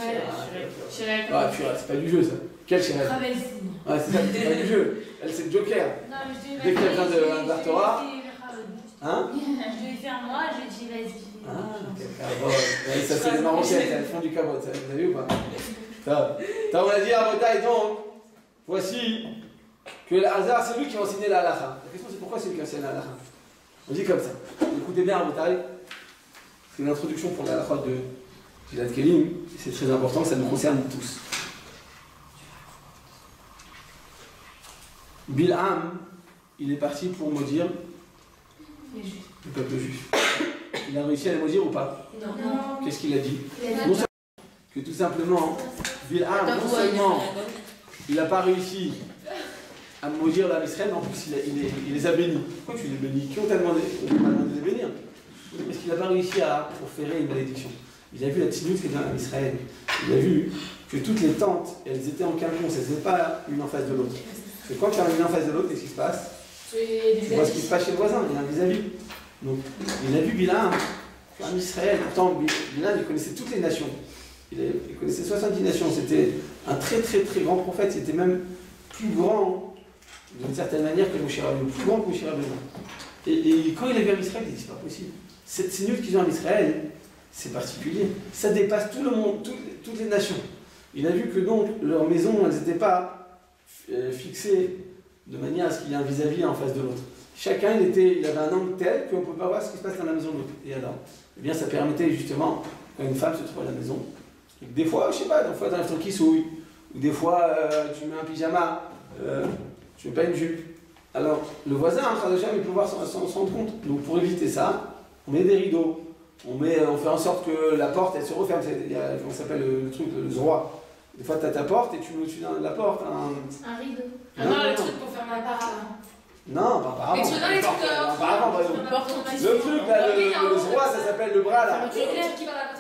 S4: Chirel.
S1: Ah, purée, c'est pas du jeu ça. Quel Chirel?
S5: Travesti.
S1: Ouais, c'est ça, c'est pas du jeu. Elle, c'est le Joker.
S5: Non, mais je dis
S1: Dès qu'il y a besoin de Dar Torah. Hein?
S5: Je vais faire moi, je dis vas-y.
S1: Ah, quel cabot. Ouais, ça, c'est les Marocaines, elles font du cabot, ça, vous avez vu ou pas? Ça, on a dit à Rabotai, donc, voici que le hasard, c'est lui qui a enseigné la halakha. La question, c'est pourquoi c'est lui qui a enseigné la halakha? On dit comme ça. Écoutez bien, Rabotai, c'est une introduction pour la halakha de Gilad Kelim, c'est très important, ça nous concerne tous. Bil'am, il est parti pour maudire le peuple juif. Il a réussi à les maudire ou pas?
S5: Non.
S1: Qu'est-ce qu'il a dit?
S5: Il a
S1: Non seulement que tout simplement, Bil'am, non seulement il n'a pas réussi à maudire la Israël, mais en plus il les a bénis. Pourquoi tu les bénis? Qui ont demandé de les bénir? Parce qu'il n'a pas réussi à proférer une malédiction. Il a vu la tzniut qui est dans Israël. Il a vu que toutes les tentes, elles étaient en quinconce, elles n'étaient pas l'une en face de l'autre. Parce que quand tu as l'une en face de l'autre, qu'est-ce qui se passe? Tu vois ce qui se passe chez le voisin, il y a un vis-à-vis. Donc, il a vu Bil'am, en Israël, pourtant Bil'am, il connaissait toutes les nations. Il connaissait 70 nations. C'était un très très très grand prophète. C'était même plus grand, d'une certaine manière, que Moshe Rabbeinu. Plus grand que Moshe Rabbeinu. Et quand il a vu en Israël, il dit c'est pas possible. Cette tzniut qu'ils ont en Israël, c'est particulier. Ça dépasse tout le monde, toutes les nations. Il a vu que donc leurs maisons, elles n'étaient pas fixées de manière à ce qu'il y ait un vis-à-vis en face de l'autre. Chacun, il avait un angle tel qu'on ne peut pas voir ce qui se passe dans la maison de l'autre. Et alors, eh bien, ça permettait justement, quand une femme se trouve à la maison, et que des fois, je sais pas, des fois, tu as un truc qui souille, ou des fois, tu mets un pyjama, tu mets pas une jupe. Alors, le voisin, il peut voir sans rendre compte. Donc, pour éviter ça, on met des rideaux, on fait en sorte que la porte, elle se referme. Il y a, comment ça s'appelle le truc, le zroi. Des fois, tu as ta porte et tu mets au-dessus de la porte
S5: Un rideau.
S4: Non, le truc pour faire ma part.
S1: Non, pas par avant.
S4: Mais tu vois, les trucs
S1: par exemple. Le truc, là, le zroi, ça s'appelle le bras, là.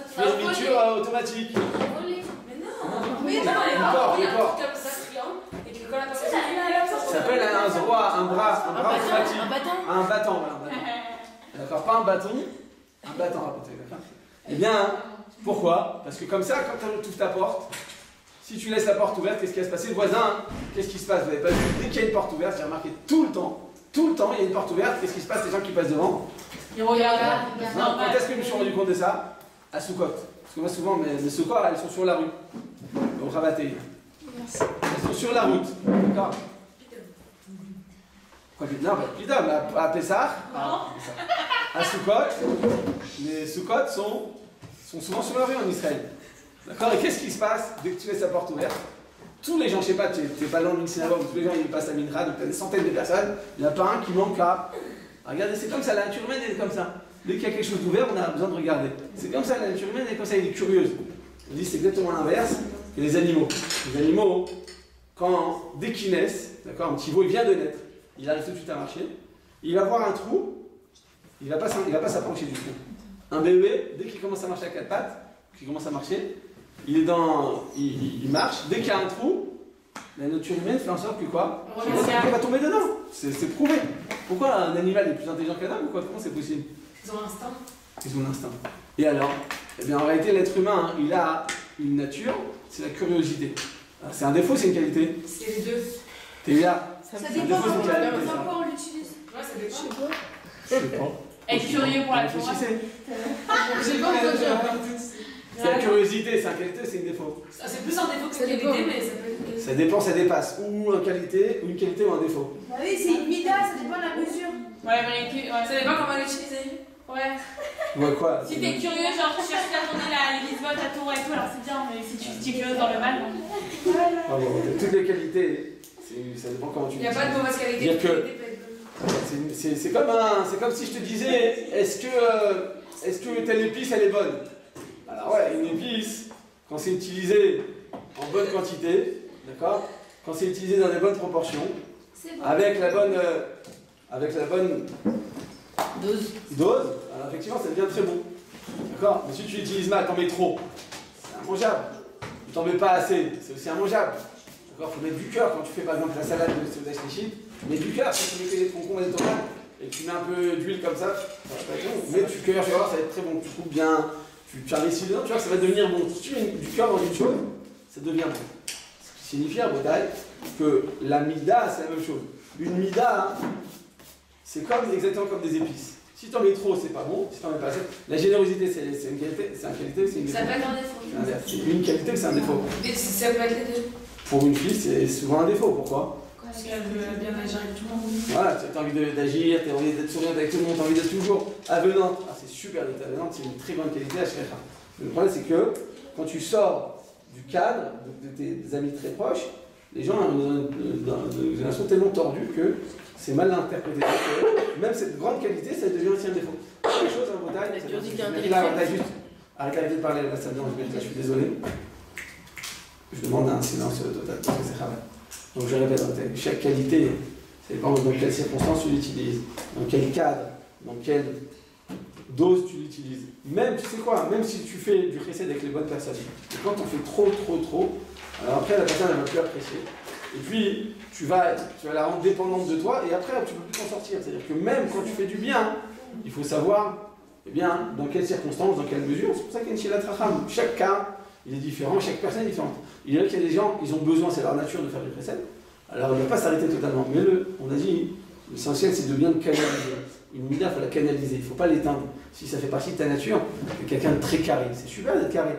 S1: Fermeture automatique.
S5: Mais non.
S4: Mais non,
S1: Une porte,
S4: il y a
S1: une
S4: un
S1: porte.
S4: truc comme ça, criant, et que quand la personne
S1: Ça s'appelle un zroi, un bras automatique.
S2: Un bâton.
S1: Un bâton, voilà, un bâton. D'accord, pas un bâton, un bâton à côté, d'accord. Eh bien, pourquoi? Parce que comme ça, quand tu ouvres ta porte, si tu laisses la porte ouverte, qu'est-ce qui va se passer? Le voisin, qu'est-ce qui se passe? Vous n'avez pas vu? Dès qu'il y a une porte ouverte, j'ai remarqué tout le temps, il y a une porte ouverte, qu'est-ce qui se passe? Les gens qui passent devant.
S4: il regarde.
S1: Non, quand est-ce que je me suis rendu compte de ça? À Soukot. Parce que moi, souvent, mes Soukot, elles sont sur la rue. Au Rabaté. Elles sont sur la route. D'accord? Quoi, non, pas Pidam, à Pessah. À Soukot, les Soukot sont souvent sur la rue en Israël. D'accord? Et qu'est-ce qui se passe dès que tu laisses la porte ouverte? tous les gens, je sais pas, tu es pas loin d'une synagogue, tous les gens ils passent à Minra, donc tu as des centaines de personnes, il n'y en a pas un qui manque à. Regardez, c'est comme ça, la nature humaine elle est comme ça. Dès qu'il y a quelque chose d'ouvert, on a besoin de regarder. C'est comme ça, la nature humaine elle est comme ça, elle est curieuse. On dit c'est exactement l'inverse que les animaux. Les animaux, dès qu'ils naissent, d'accord, un petit veau il vient de naître, il arrive tout de suite à marcher, il va voir un trou, il va pas s'approcher du trou. Un bébé, dès qu'il commence à marcher à quatre pattes, qu'il commence à marcher, il marche, dès qu'il y a un trou, la nature humaine fait en sorte que quoi? Il va tomber dedans. C'est prouvé. Pourquoi un animal est plus intelligent qu'un homme ou quoi? Comment c'est possible?
S4: Ils ont l'instinct.
S1: Ils ont l'instinct. Et alors? Eh bien en réalité l'être humain, hein, il a une nature, c'est la curiosité. C'est un défaut, c'est une qualité?
S4: C'est les deux.
S1: T'es là.
S3: Ça
S1: C'est un
S3: dépend
S1: défaut, c'est une qualité.
S3: comment on l'utilise.
S4: Ouais, ça dépend.
S1: Je sais pas.
S4: Être curieux pour la Torah.
S1: Réfléchissez.
S2: J'ai pas entendu.
S1: C'est la curiosité, c'est une qualité, c'est un défaut.
S4: C'est plus un défaut que
S2: Ça
S4: une
S2: dépend.
S4: qualité, mais ça peut être.
S1: Ça dépend, ça dépasse. Ou une qualité ou un défaut.
S3: Bah oui, c'est une mida, ça dépend de la mesure.
S4: Ouais, la vérité, ouais.
S5: Ça dépend comment l'utiliser.
S4: Ouais.
S1: Ouais, quoi?
S4: Si t'es curieux, genre tu cherches à tourner les mitzvot à Torah et tout, alors c'est bien, mais si tu es curieux dans le mal, non.
S1: Ah bon, toutes les qualités, ça dépend comment tu
S5: Il n'y a pas de mauvaise qualité.
S1: Dire que-
S5: qualité peut être bonne.
S1: c'est comme si je te disais, est-ce que telle épice elle est bonne? Alors ouais, une épice, quand c'est utilisé en bonne quantité, d'accord? Quand c'est utilisé dans les bonnes proportions,
S3: C'est bon.
S1: avec la bonne
S2: Dose.
S1: alors effectivement ça devient très bon. D'accord? Mais si tu l'utilises mal, t'en mets trop, c'est immangeable. Tu t'en mets pas assez, c'est aussi immangeable. D'accord? Faut mettre du cœur quand tu fais par exemple la salade de soda schlichit. Mets du cœur, si tu mets que des concombres et des tomates et que tu mets un peu d'huile comme ça va pas être bon. Mets du cœur, tu vas voir, ça va être très bon. Tu coupes bien, tu investis dedans, tu vois, ça va devenir bon. Si tu mets du cœur dans une chose, ça devient bon. Ce qui signifie à Botaï que la mida c'est la même chose. Une mida, c'est exactement comme des épices. Si tu en mets trop, c'est pas bon. Si tu en mets pas assez, la générosité, c'est une qualité, c'est une
S5: Ça
S1: défaut.
S5: peut être un défaut.
S1: C'est une qualité, c'est un défaut.
S5: Mais ça peut être les deux.
S1: Pour une fille, c'est souvent un défaut. Pourquoi?
S4: Parce qu'elle veut bien agir avec tout le monde.
S1: Voilà, tu as envie d'agir, tu as envie d'être souriante avec tout le monde, tu as envie d'être toujours avenante. Ah, c'est super d'être avenante, c'est une très bonne qualité à Shrecha. Le problème, c'est que quand tu sors du cadre de tes amis très proches, les gens ont une génération tellement tordue que c'est mal interprété. Donc, même cette grande qualité, ça devient aussi un défaut. Quelque chose en Bretagne.
S2: La curiosité
S1: Là, arrête juste. Arrête de parler, là, ça me dérange. Là, je suis désolé. Je demande un silence total parce que c'est grave. Donc je répète, chaque qualité, ça dépend dans quelles circonstances tu l'utilises, dans quel cadre, dans quelle dose tu l'utilises. Même, tu sais quoi, même si tu fais du chesed avec les bonnes personnes, et quand on fait trop, alors après la personne elle va plus apprécier. Et puis tu vas la rendre dépendante de toi et après tu ne peux plus t'en sortir. C'est-à-dire que même quand tu fais du bien, il faut savoir eh bien, dans quelles circonstances, dans quelle mesure. C'est pour ça qu'il y a une Shilat Racham. Chaque cas il est différent, chaque personne est différente. Il y a des gens, ils ont besoin, c'est leur nature de faire du chesed. Alors il ne va pas s'arrêter totalement. Mais on a dit, l'essentiel c'est de bien le canaliser. Une mida, il faut la canaliser, il ne faut pas l'éteindre. Si ça fait partie de ta nature, tu es quelqu'un de très carré. C'est super d'être carré.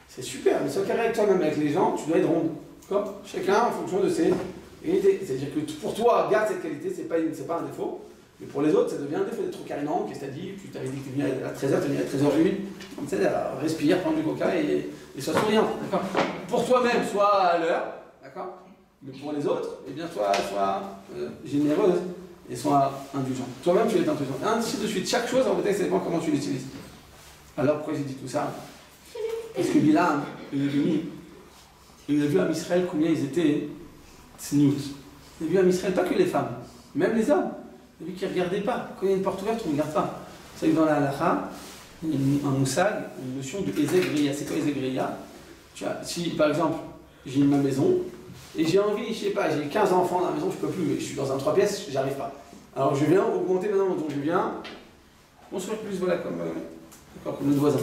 S1: C'est super, mais sois carré avec toi-même, avec les gens, tu dois être ronde. D'accord? Chacun en fonction de ses qualités. C'est-à-dire que pour toi, garde cette qualité, c'est pas un défaut. Mais pour les autres, ça devient un défaut d'être trop carré. Non, qu'est-ce que tu as dit? Tu t'avais dit que tu venais à 13h, tu venais à 13h01. Comme ça, respire, prends du coca et sois souriant. D'accord? Pour toi-même, sois à l'heure. D'accord? Mais pour les autres, eh bien, sois généreuse et sois indulgent. Toi-même, tu es indulgent. Ainsi de suite. Chaque chose, en fait, ça dépend comment tu l'utilises. Alors, pourquoi j'ai dit tout ça? Parce que Bilam, il a vu à Israël combien ils étaient tsniout. Il a vu à Israël pas que les femmes, même les hommes. Il a vu qu'ils ne regardaient pas. Quand il y a une porte ouverte, on ne regarde pas. Vous savez que dans la halakha, il y a un moussag, une notion de ezegriya. C'est quoi ezegriya? Si par exemple, j'ai ma maison et j'ai envie, je sais pas, j'ai 15 enfants dans la maison, je peux plus, mais je suis dans un 3 pièces, j'arrive pas. Alors je viens augmenter maintenant, donc je viens construire plus, voilà, comme notre voisin.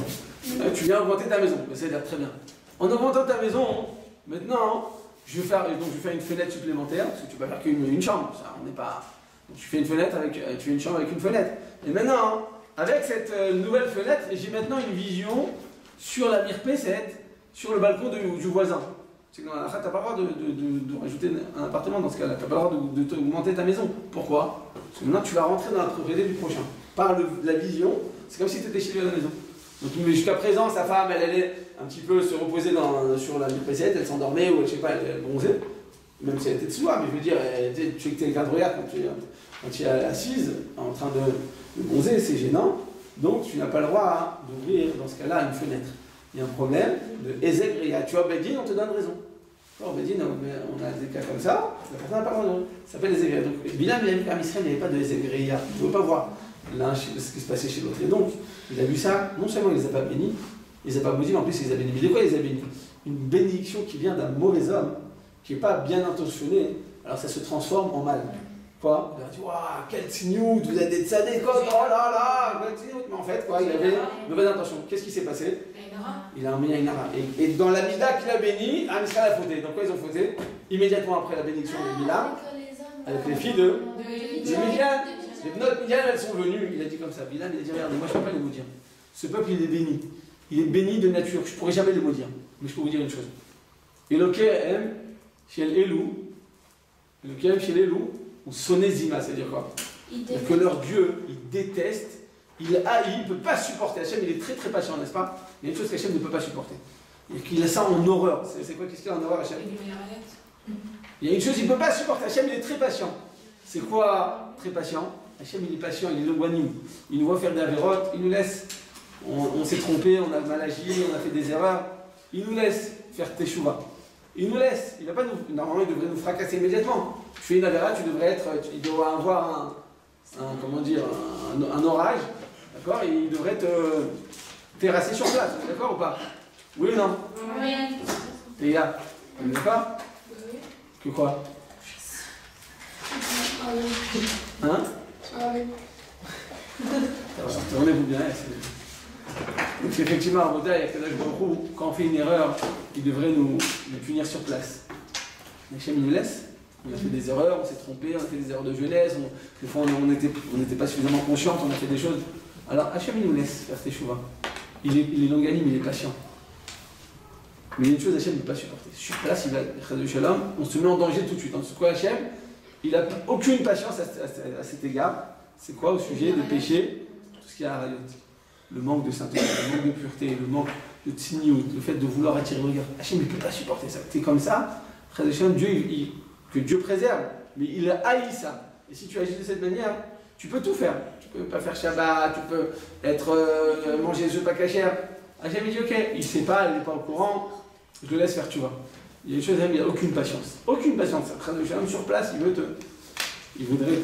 S1: Tu viens augmenter ta maison, c'est-à-dire très bien. En augmentant ta maison, maintenant, je vais faire une fenêtre supplémentaire, parce que tu peux faire qu'une chambre, ça, on n'est pas. Donc, tu fais une chambre avec une fenêtre. Et maintenant, avec cette nouvelle fenêtre, j'ai maintenant une vision sur la mirpesset, sur le balcon du voisin. C'est que dans la halakha, tu n'as pas le droit de rajouter un appartement dans ce cas-là. Tu n'as pas le droit d'augmenter ta maison. Pourquoi? Parce que maintenant, tu vas rentrer dans la propriété du prochain. Par la vision, c'est comme si tu étais chez lui à la maison. Donc jusqu'à présent, sa femme, elle allait un petit peu se reposer sur la nuit précédente, elle s'endormait ou je sais pas, elle bronzait. Même si elle était de soir, mais je veux dire, tu es quelqu'un de regard quand tu es assise en train de bronzer, c'est gênant. Donc tu n'as pas le droit d'ouvrir dans ce cas-là une fenêtre. Il y a un problème de Ezek Ria. Tu vois, Bedin, on te donne raison. On a des cas comme ça, la personne n'a pas le droit. Ça s'appelle Ezek Ria. Donc Bilam, il a vu qu'à Israël, il n'y avait pas de Ezek Ria. Tu ne veux pas voir l'un ce qui se passait chez l'autre. Et donc, il a vu ça, non seulement il ne les a pas bénis, il ne les a pas maudits, mais en plus il les a bénis. Mais de quoi il les a bénis? Une bénédiction qui vient d'un mauvais homme, qui n'est pas bien intentionné, alors ça se transforme en mal. Quoi? Il a dit, waouh, quel tignout, vous êtes des tzadés, quoi, oh là là, quel tignout. Mais en fait, quoi, il avait une mauvaise intention. Qu'est-ce qui s'est passé? Il a emmené une ara. Et dans la mida qu'il a béni, Amisraël a fauté. Donc quoi, ils ont fauté? Immédiatement après la bénédiction de Bilam, avec les filles de Midian. Les notes Midian, elles sont venues. Il a dit comme ça. Bilam, il a dit, regardez, moi je ne peux pas les maudire. Ce peuple, il est béni. Il est béni de nature. Je ne pourrais jamais les maudire. Mais je peux vous dire une chose. Eloquem chez l'Elou, Eloquem chez l'Elou, ou Sonezima, c'est-à-dire quoi? Que leur Dieu, il déteste, il haït, il ne peut pas supporter. Hachem, il est très très patient, n'est-ce pas? Il y a une chose qu'Hachem ne peut pas supporter. Et qu'il a ça en horreur. C'est quoi? Qu'est-ce qu'il a en horreur, Hachem? Il y a une chose qu'il ne peut pas supporter. Hachem, il est très patient. C'est quoi très patient? Hachem, il est patient, il est loguanim. Il nous voit faire des avérotes, il nous laisse. On s'est trompé, on a mal agi, on a fait des erreurs. Il nous laisse faire teshuva. Il nous laisse. Il va pas nous, normalement, il devrait nous fracasser immédiatement. Tu fais une avéra, il doit avoir un orage, d'accord? Et il devrait te terrasser sur place, d'accord ou pas? Oui ou non?
S4: Oui.
S1: Les gars, vous n'êtes pas? Que quoi? Hein? Tournez-vous bien. Donc effectivement, à Moda, quand on fait une erreur, il devrait nous punir sur place. Hachem, il nous laisse. On a fait des erreurs, on s'est trompé, on a fait des erreurs de jeunesse, des fois on n'était pas suffisamment conscient, on a fait des choses. Alors Hachem, il nous laisse faire ses chouvas. Il est longanime, il est patient. Mais il y a une chose, Hachem ne peut pas supporter. Sur place, on se met en danger tout de suite. En tout cas, Hachem, il n'a aucune patience à cet égard. C'est quoi au sujet des péchés? Tout ce qui est à Harayot. Le manque de sainteté, le manque de pureté, le manque de tignout, le fait de vouloir attirer le regard. Hachem, il ne peut pas supporter ça. C'est comme ça, que Dieu préserve, mais il haït ça. Et si tu agis de cette manière, tu peux tout faire. Tu peux pas faire Shabbat, tu peux manger des œufs pas cachers. Hachem, il dit ok, il ne sait pas, il n'est pas au courant, je le laisse faire, tu vois. Il y a une chose, il n'a aucune patience. Aucune patience. Sur place, il voudrait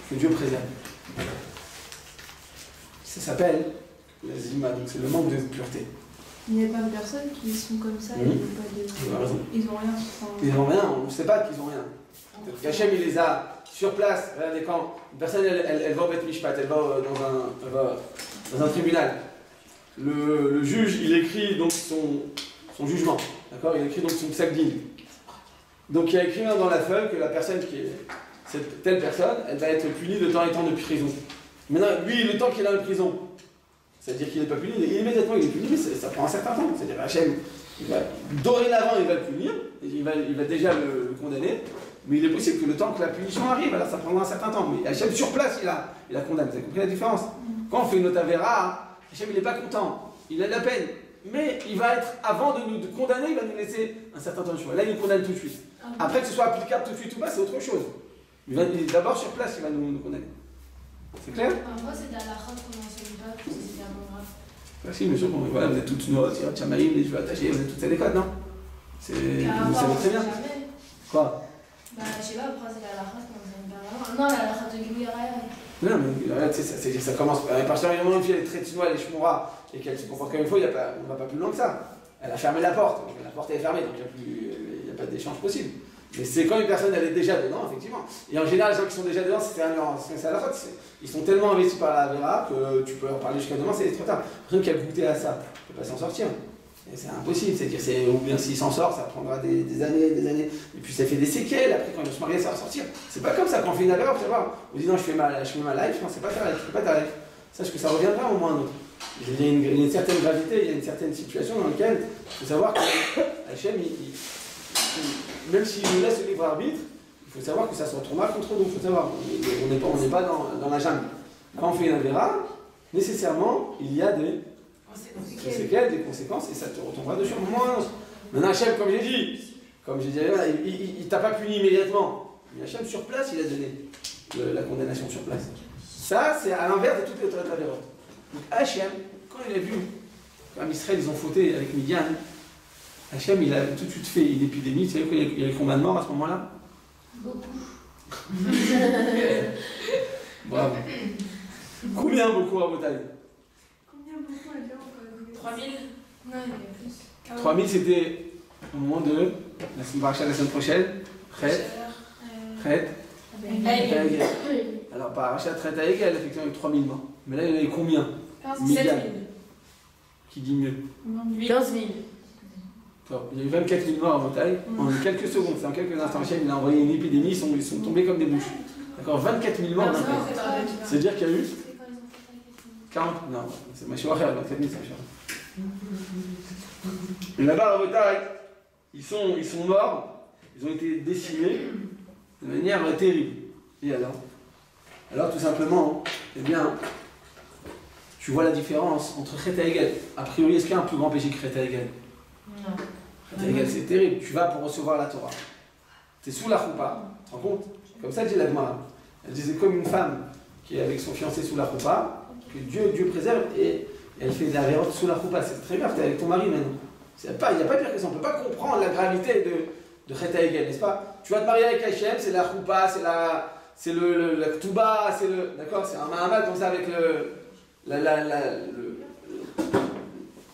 S1: que Dieu préserve. Ça s'appelle la zima, donc c'est le manque de pureté.
S3: Il y a plein de personnes qui sont comme ça, ils n'ont pas de...
S1: Tu as raison.
S3: Ils n'ont rien.
S1: Ils n'ont rien, on ne sait pas qu'ils n'ont rien. Hachem, il les a sur place. Regardez, quand une personne elle va au Beth Mishpat, elle va dans un tribunal. Le juge, il écrit donc son jugement. D'accord? Il écrit donc son psaq-din. Donc il y a écrit dans la feuille que la personne qui est cette telle personne, elle va être punie de temps et temps de prison. Maintenant, lui, le temps qu'il est en prison, c'est-à-dire qu'il n'est pas puni, et immédiatement il est puni, mais ça prend un certain temps. C'est-à-dire Hachem, dorénavant, il va le punir, il va déjà le condamner, mais il est possible que le temps que la punition arrive, alors ça prendra un certain temps. Mais Hachem, sur place, il a condamné. Vous avez compris la différence? Quand on fait une Otavera, Hachem, il n'est pas content, il a de la peine, mais il va être, avant de nous condamner, il va nous laisser un certain temps de choix. Là, il nous condamne tout de suite. Après, que ce soit applicable tout de suite ou pas, c'est autre chose. D'abord, sur place, il va nous condamner. C'est clair?
S3: Moi, c'est dans la rame qu'on n'enseigne pas, parce que c'est vraiment grave.
S1: Merci, monsieur. Voilà, vous êtes toutes notes, Tchamaïm, les cheveux attachés, vous êtes toutes à l'école, non? Vous savez très bien. Quoi?
S3: Bah, je sais pas, après, c'est dans la rame qu'on n'enseigne pas vraiment. Non, la rame de Gilou Yara.
S1: Non, mais tu sais, ça commence. À partir du moment où une fille elle est très chinoise, elle est chmoura, et qu'elle se comporte comme il faut, on ne va pas plus loin que ça. Elle a fermé la porte. La porte est fermée, donc il n'y a pas d'échange possible. Mais c'est quand une personne elle est déjà dedans, effectivement. Et en général, les gens qui sont déjà dedans, c'est à la faute. Ils sont tellement investis par la Vera que tu peux en parler jusqu'à demain, c'est trop tard. Rien qui a goûté à ça, ne peut pas s'en sortir. Et c'est impossible. C'est-à-dire, ou bien s'il s'en sort, ça prendra des années, des années. Et puis ça fait des séquelles. Après, quand il va se marier, ça va sortir. C'est pas comme ça quand on fait une Vera, tu vois. On dit non, je fais ma life. Non, c'est pas ta life. Tu fais pas ta life. Sache que ça reviendra au moins un autre. Il y a une certaine gravité, il y a une certaine situation dans laquelle il faut savoir que Hachem, même s'il nous laisse le libre arbitre, il faut savoir que ça se retournera contre nous. Il faut savoir, on n'est pas dans la jungle. Quand on fait une avéra, nécessairement, il y a des Des séquelles, des conséquences, et ça te retombera dessus. Maintenant, Hachem, comme j'ai dit, il t'a pas puni immédiatement. Mais Hachem, sur place, il a donné la condamnation sur place. Ça, c'est à l'inverse de toutes les autres avérotes. Donc Hachem, quand il a vu, comme Israël, ils ont fauté avec Midian, Hachem, il a tout de suite fait une épidémie. Tu sais qu'il y a combien de morts à ce moment-là?
S3: Beaucoup.
S1: Bravo. Combien beaucoup à Botaï?
S3: Combien beaucoup à dire encore
S5: 3000.
S3: Non, il y a plus.
S1: 3000, c'était au moment de la semaine prochaine. Chet. Alors, par Rachat Tret à Egel, effectivement, il y a eu 3000 morts. Mais là, il y en a eu combien?
S5: 7 000.
S1: Qui dit mieux?
S2: 15 000.
S1: Il y a eu 24 000 morts à Botaï en quelques secondes. C'est en quelques instants. Hachem, il a envoyé une épidémie, ils sont tombés comme des mouches. D'accord, 24 000 morts d'un coup. C'est-à-dire qu'il y a eu 40. Non, c'est Machiwachar, 24 000, c'est Machiwachar. Et là-bas, à Botaï, ils sont morts, ils ont été décimés de manière terrible. Et alors, tout simplement, eh bien, tu vois la différence entre Chet Egel. A priori, est-ce qu'il y a un plus grand péché que Chet Egel?
S2: Non.
S1: Chet Egel, c'est terrible. Tu vas pour recevoir la Torah. Tu es sous la choupa. Tu te rends compte? Comme ça, dit la Gemara. Elle disait comme une femme qui est avec son fiancé sous la choupa, que Dieu préserve et elle fait de la vérote sous la choupa. C'est très grave, tu es avec ton mari maintenant. Il n'y a pas pire que ça. On ne peut pas comprendre la gravité de Chet Egel, n'est-ce pas? Tu vas te marier avec Hachem, c'est la choupa, c'est la ktouba, d'accord, c'est un mahamad comme ça avec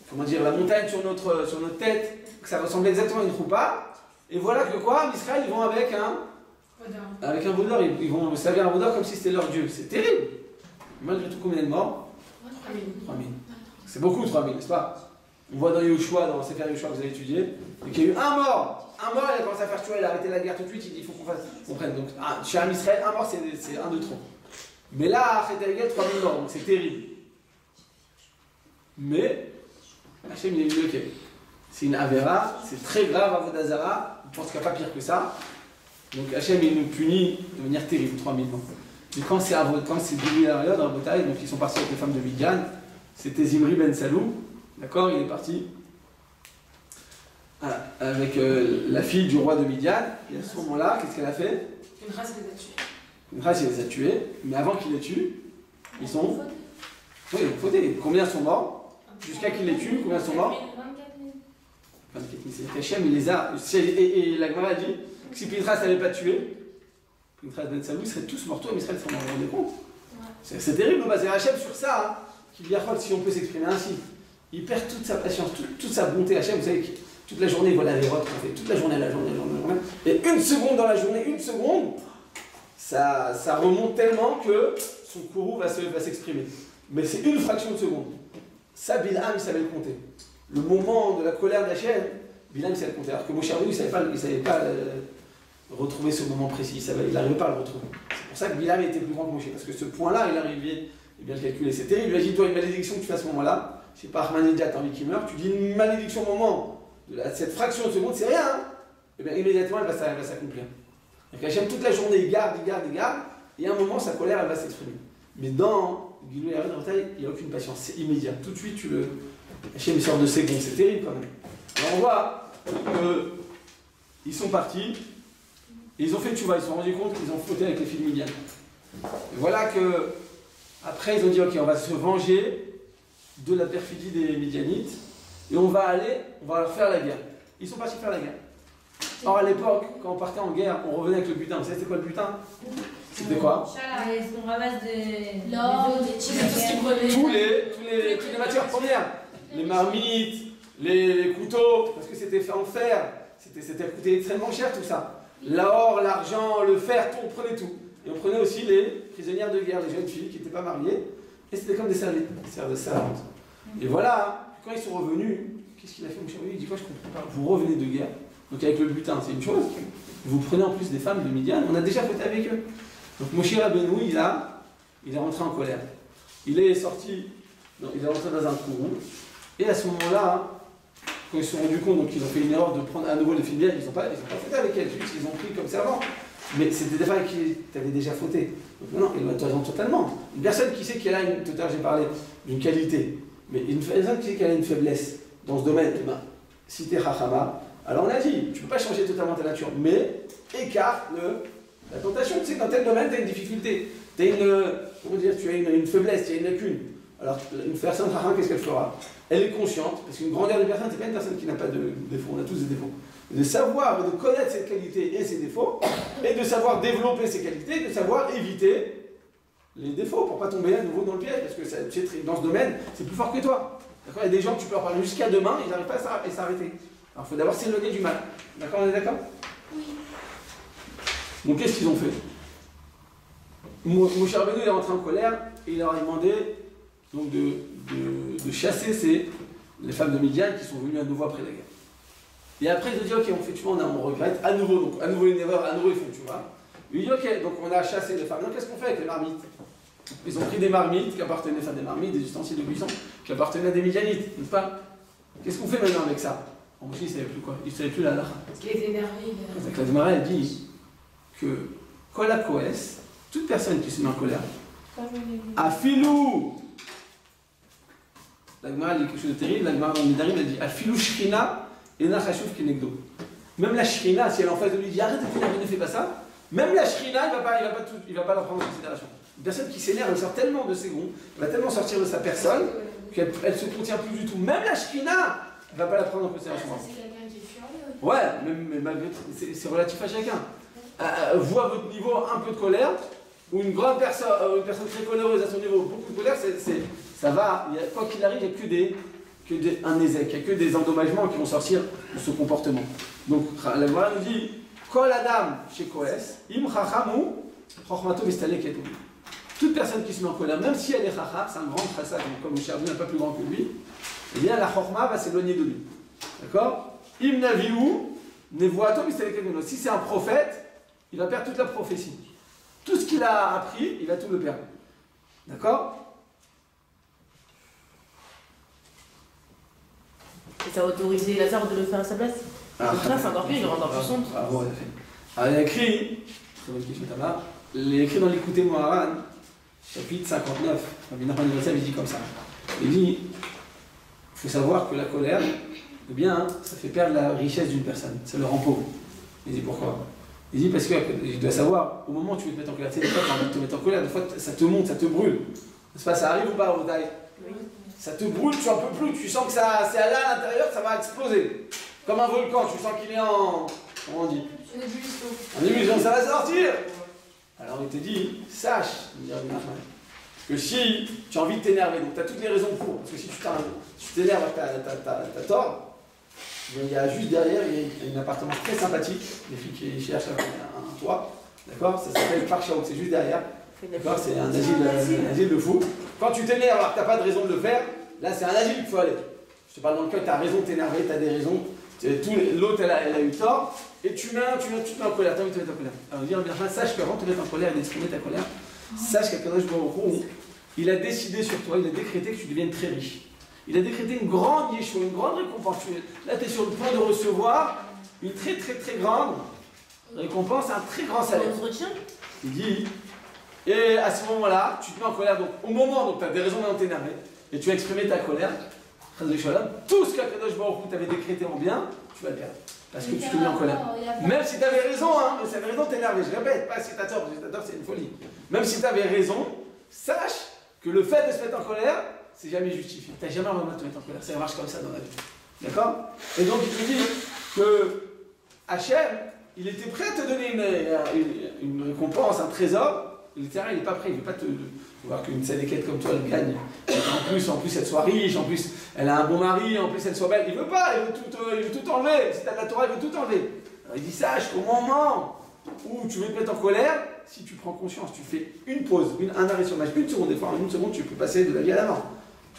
S1: comment dire, la montagne sur notre tête, que ça ressemble exactement à une choupa. Et voilà que quoi, en Israël, ils vont avec un vaudor, ils vont servir un vaudor comme si c'était leur dieu. C'est terrible. Malgré tout, combien de morts? 3000. C'est beaucoup 3000, n'est-ce pas? On voit dans Yoshua, dans Sefer Yoshua que vous avez étudié, qu'il y a eu un mort, il a commencé à faire tuer, il a arrêté la guerre tout de suite, il dit il faut qu'on prenne. Donc, chez un Israël, un mort c'est un de trop. Mais là, à Chet Egel, 3000 morts, donc c'est terrible. Mais, Hachem il est mieux que. C'est une Avera, c'est très grave à Vodazara, je pense qu'il n'y a pas pire que ça. Donc Hachem il nous punit de manière terrible, 3000 morts. Et quand c'est Dili Ariod, dans la bataille, donc ils sont partis avec les femmes de Midian, c'était Zimri Ben Salou, d'accord, il est parti avec la fille du roi de Midian, et à ce moment-là, qu'est-ce qu'elle a fait?
S5: Une race les a tués.
S1: Une race, il les a tués, mais avant qu'il les tue, ils sont. Oui, il faut dire, combien sont morts? Jusqu'à qu'il les tue, combien sont morts? 24 000. C'est Hachem, il les a. Et la Gemara dit que si Pinchas n'avait pas tué, Pinchas Ben Salou, ils seraient tous morts, mais Israël s'en rendait compte. C'est terrible, c'est Hachem sur ça, hein, qui dit si on peut s'exprimer ainsi. Il perd toute sa patience, toute sa bonté. Hachem, vous savez, toute la journée, il voit la vérote qu'on fait, toute la journée. Et une seconde dans la journée, ça remonte tellement que son courroux va s'exprimer. Mais c'est une fraction de seconde. Ça, Bilham, il savait le compter. Le moment de la colère d'Hachem, Bilham, il savait le compter. Alors que Moshe Rabbeinu, il ne savait pas retrouver ce moment précis. Il n'arrivait pas à le retrouver. C'est pour ça que Bilham était plus grand que Moshe. Parce que ce point-là, il arrivait bien le calculer. C'est terrible. Imagine-toi une malédiction que tu fais à ce moment-là. Je ne sais pas, Ahmadidia, t'as envie qu'il meure. Tu dis une malédiction au moment de cette fraction de seconde, c'est rien. Hein, et bien immédiatement, elle va s'accomplir. Donc Hachem, toute la journée, il garde. Et à un moment, sa colère, elle va s'exprimer. Mais dans Gilou Yared Rotaï, il n'y a aucune patience, c'est immédiat. Tout de suite, Hachem il sort de ses gonds, c'est terrible quand même. Alors on voit qu'ils sont partis, et ils ont fait tchouva, ils se sont rendus compte qu'ils ont fauté avec les filles de Midian. Et voilà que, après ils ont dit ok, on va se venger de la perfidie des Midianites, et on va leur faire la guerre. Ils sont partis faire la guerre. Or à l'époque, quand on partait en guerre, on revenait avec le butin. Vous savez c'était quoi le butin? C'était quoi?
S2: On ramasse
S3: l'or,
S2: des
S5: C'est tout ce qui brûlait.
S1: Toutes les matières premières. Les marmites, les couteaux, parce que c'était fait en fer. C'était coûté extrêmement cher tout ça. L'or, l'argent, le fer, tout, on prenait tout. Et on prenait aussi les prisonnières de guerre, les jeunes filles qui n'étaient pas mariées. Et c'était comme des servantes. Et voilà, quand ils sont revenus, qu'est-ce qu'il a fait, mon cher? Il dit quoi, je comprends pas. Vous revenez de guerre, donc avec le butin, c'est une chose. Vous prenez en plus des femmes de Midian, on a déjà fauté avec eux. Donc Moshe Rabbeinu, il est rentré en colère. Il est rentré dans un courroux. Et à ce moment-là, quand ils se sont rendus compte, donc ils ont fait une erreur de prendre à nouveau les filles de Midian, ils n'ont pas fauté avec elles, juste ils ont pris comme servants. Mais c'était des femmes qui t'avaient déjà fauté. Donc non, ils l'ont totalement. Une personne qui sait qu'elle a tout à l'heure j'ai parlé d'une qualité. Mais une personne qui sait qu'elle a une faiblesse dans ce domaine, eh ben, si tu es Chachama, alors on a dit, tu ne peux pas changer totalement ta nature, mais écarte la tentation. Tu sais, dans tel domaine, tu as une difficulté, tu as une faiblesse, tu as une lacune. Alors, une personne Chachama, qu'est-ce qu'elle fera? Elle est consciente, parce qu'une grandeur de personne, c'est pas une personne qui n'a pas de défauts, on a tous des défauts. De savoir, de connaître ses qualités et ses défauts, et de savoir développer ses qualités, de savoir éviter les défauts pour pas tomber à nouveau dans le piège, parce que ça, tu sais, dans ce domaine, c'est plus fort que toi. D'accord? Il y a des gens que tu peux leur parler jusqu'à demain, ils n'arrivent pas à s'arrêter. Alors il faut d'abord s'éloigner du mal. D'accord? On est d'accord?
S3: Oui.
S1: Donc qu'est-ce qu'ils ont fait? Moshe Rabbeinu est rentré en colère et il leur a demandé donc, de chasser les femmes de Midian qui sont venues à nouveau après la guerre. Et après, ils ont dit, ok, on fait, tu vois, on regrette, à nouveau une erreur, à nouveau ils font, tu vois. Il dit, ok, donc on a chassé les femmes. Donc qu'est-ce qu'on fait avec les marmites? Ils ont pris des marmites qui appartenaient, enfin des marmites, des ustensiles de cuisson qui appartenaient à des Midianites, n'est-ce pas? Qu'est-ce qu'on fait maintenant avec ça? En Moshe, il ne savait plus quoi, il ne savait plus la halakha.
S5: Parce qu'il était énervé.
S1: Donc la Gemara, elle dit que Kol HaKoes, toute personne qui se met en colère, Afilou, la Gemara dit quelque chose de terrible, la Gemara dans le Midarim, elle dit Afilou Shrina et Nachashuv Kenegdo. Même la Shrina, si elle est en face de lui, dit arrête de t'énerver, ne fais pas ça. Même la Shrina, il va pas la prendre en considération. Une personne qui s'énerve, elle sort tellement de ses gonds, elle va tellement sortir de sa personne, qu'elle se contient plus du tout. Même la Shrina, elle va pas la prendre en considération.
S3: C'est quelqu'un qui est furieux.
S1: Ouais, mais malgré tout, c'est relatif à chacun. Vous, à votre niveau, un peu de colère, ou une grande personne, une personne très coléreuse à son niveau, beaucoup de colère, ça va, quoi qu'il arrive, il n'y a un ézec, il n'y a que des endommagements qui vont sortir de ce comportement. Donc, la Gemara nous dit Kol Adam chez Koes, Im Chachamu, Chochmato Vistale Ketou. Toute personne qui se met en colère, même si elle est chacham, c'est un grand chassak, comme le Chervin n'est pas plus grand que lui, eh bien la chorma va s'éloigner de lui. D'accord? Im Naviou, Nevoato Vistale Ketou. Si c'est un prophète, il va perdre toute la prophétie. Tout ce qu'il a appris, il va tout le perdre. D'accord?
S2: Et ça a autorisé Lazare de le faire à sa place. Donc là, c'est encore pire, il rentre en puissance.
S1: Bravo, elle a fait. Alors, il a écrit, très bonne question, Tamar, il a écrit dans l'Écouté Moharan, chapitre 59, Rabbi Nachman Yosef, il dit comme ça. Il dit, il faut savoir que la colère, eh bien, ça fait perdre la richesse d'une personne, ça le rend pauvre. Il dit pourquoi? Il dit parce que, je dois savoir, au moment où tu veux te mettre en colère, tu sais, des fois, tu as envie de te mettre en colère, des fois, ça te monte, ça te brûle. N'est-ce pas, ça arrive ou pas, Odaï?
S2: Oui.
S1: Ça te brûle, tu en peux plus, tu sens que c'est là à l'intérieur, ça va exploser. Comme un volcan, tu sens qu'il est en... Comment on dit? En ébullition, ça va sortir. Alors il te dit, sache, que si tu as envie de t'énerver, donc tu as toutes les raisons pour, parce que si tu t'énerves, t'as tort. Il y a juste derrière, il y a un appartement très sympathique, les filles qui cherchent un toit, d'accord? Ça s'appelle Park Shaok, c'est juste derrière. D'accord? C'est un asile de fous. Quand tu t'énerves alors que tu n'as pas de raison de le faire, là c'est un asile qu'il faut aller. Je te parle dans le cas, tu as raison de t'énerver, tu as des raisons. L'autre elle a eu tort, et tu te mets en colère, tu as envie de te mettre en colère. Alors dire bien, sache qu'avant de te mettre en colère et d'exprimer ta colère, sache qu'Akadosh Baruch Hu, il a décidé sur toi, il a décrété que tu deviennes très riche. Il a décrété une grande yeshua, une grande récompense. Là tu es sur le point de recevoir une très très très grande récompense, un très grand salaire.
S2: On se retient.
S1: Il dit, et à ce moment-là, tu te mets en colère, donc au moment où tu as des raisons de t'énerver, et tu as exprimé ta colère, tout ce qu'Akadosh Baruch Hu t'avait décrété en bien, tu vas le perdre. Parce que tu te mets en colère. Même si tu avais raison, mais si tu avais raison de t'énerver, je répète, pas si tu as tort, parce que si tu as tort, c'est une folie. Même si tu avais raison, sache que le fait de se mettre en colère, c'est jamais justifié. Tu n'as jamais vraiment de te mettre en colère, ça marche comme ça dans la vie. D'accord? Et donc il te dit que Hachem, il était prêt à te donner une récompense, un trésor. Le terrain, il n'est pas prêt, il ne veut pas te voir qu'une séléquette comme toi, elle gagne. En plus, elle soit riche, en plus, elle a un bon mari, en plus, elle soit belle. Il ne veut pas, il veut tout enlever. Si tu as de la Torah, il veut tout enlever. Alors il dit, sache qu'au moment où tu veux te mettre en colère, si tu prends conscience, tu fais une pause, un arrêt sur l'âge, une seconde, des fois en une seconde, tu peux passer de la vie à la mort.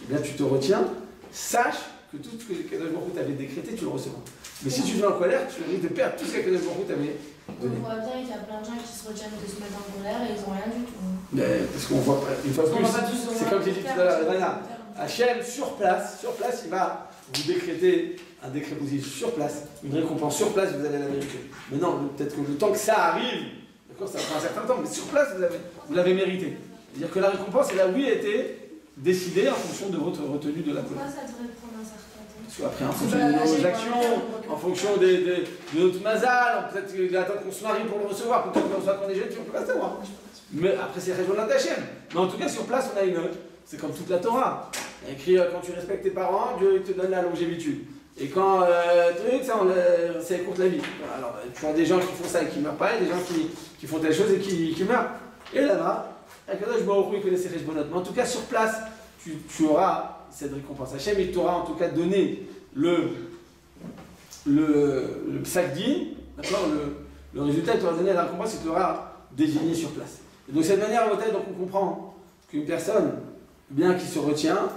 S1: Eh bien, tu te retiens, sache que tout ce que Kadosh Baruch Hu t'avait décrété, tu le recevras. Mais si tu te mets en colère, tu risques de perdre tout ce que Kadosh Baruch Hu t'avait donné.
S3: On voit bien qu'il y a plein de gens qui se retiennent de se mettre en colère et ils n'ont rien du tout.
S1: Parce qu'on voit, une fois de plus, c'est comme j'ai dit tout à l'heure, Ivana, Hachem, sur place, il va vous décréter un décret positif sur place, une récompense sur place, vous allez la mériter. Mais non, peut-être que le temps que ça arrive, d'accord, ça prend un certain temps, mais sur place, vous l'avez mérité. C'est-à-dire que la récompense, elle a oui été décider en fonction de votre retenue de la colère.
S3: Pourquoi ça devrait prendre un certain temps?
S1: Parce qu'après, en fonction de nos actions, en fonction de notre mazal, peut-être qu'il attend qu'on se marie pour le recevoir, peut-être qu'on soit qu'on est jeune, on ne peut pas savoir. Mais après, c'est Réjouan Hachem. Mais en tout cas, sur place, on a une. C'est comme toute la Torah. Il y a écrit quand tu respectes tes parents, Dieu te donne la longévitude. Et quand truc, ça, c'est courte la vie. Alors, tu as des gens qui font ça et qui ne meurent pas, et des gens qui font telle chose et qui meurent. Et là-bas, Akadosh Baruch Hu, il connaît ses Réjouanot. Mais en tout cas, sur place, tu auras cette récompense. Hachem, il t'aura en tout cas donné le psakdi, d'accord, le résultat, il t'aura donné la récompense, il t'aura désigné sur place. Et donc, cette manière, donc, on comprend qu'une personne, bien qui se retient,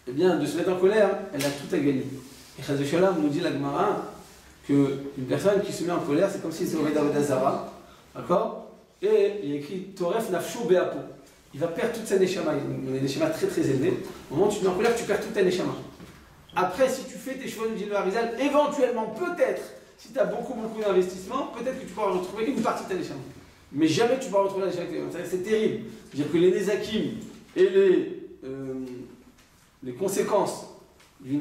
S1: eh bien, de se mettre en colère, elle a tout à gagner. Et Chaz Shalom nous dit la Gemara qu'une personne qui se met en colère, c'est comme si c'était Oved Avodazara, d'accord? Et il y a écrit Toref Nafsho Beapo. Il va perdre toute sa neshama. Il y a des neshamas très très élevés. Au moment où tu te mets en colère, tu perds toute ta neshama. Après, si tu fais tes choix de Gino Harizal, éventuellement, peut-être, si tu as beaucoup d'investissement, peut-être que tu pourras retrouver une partie de ta neshama. Mais jamais tu pourras retrouver la neshama. C'est terrible. C'est-à-dire que les Nezakim et les conséquences du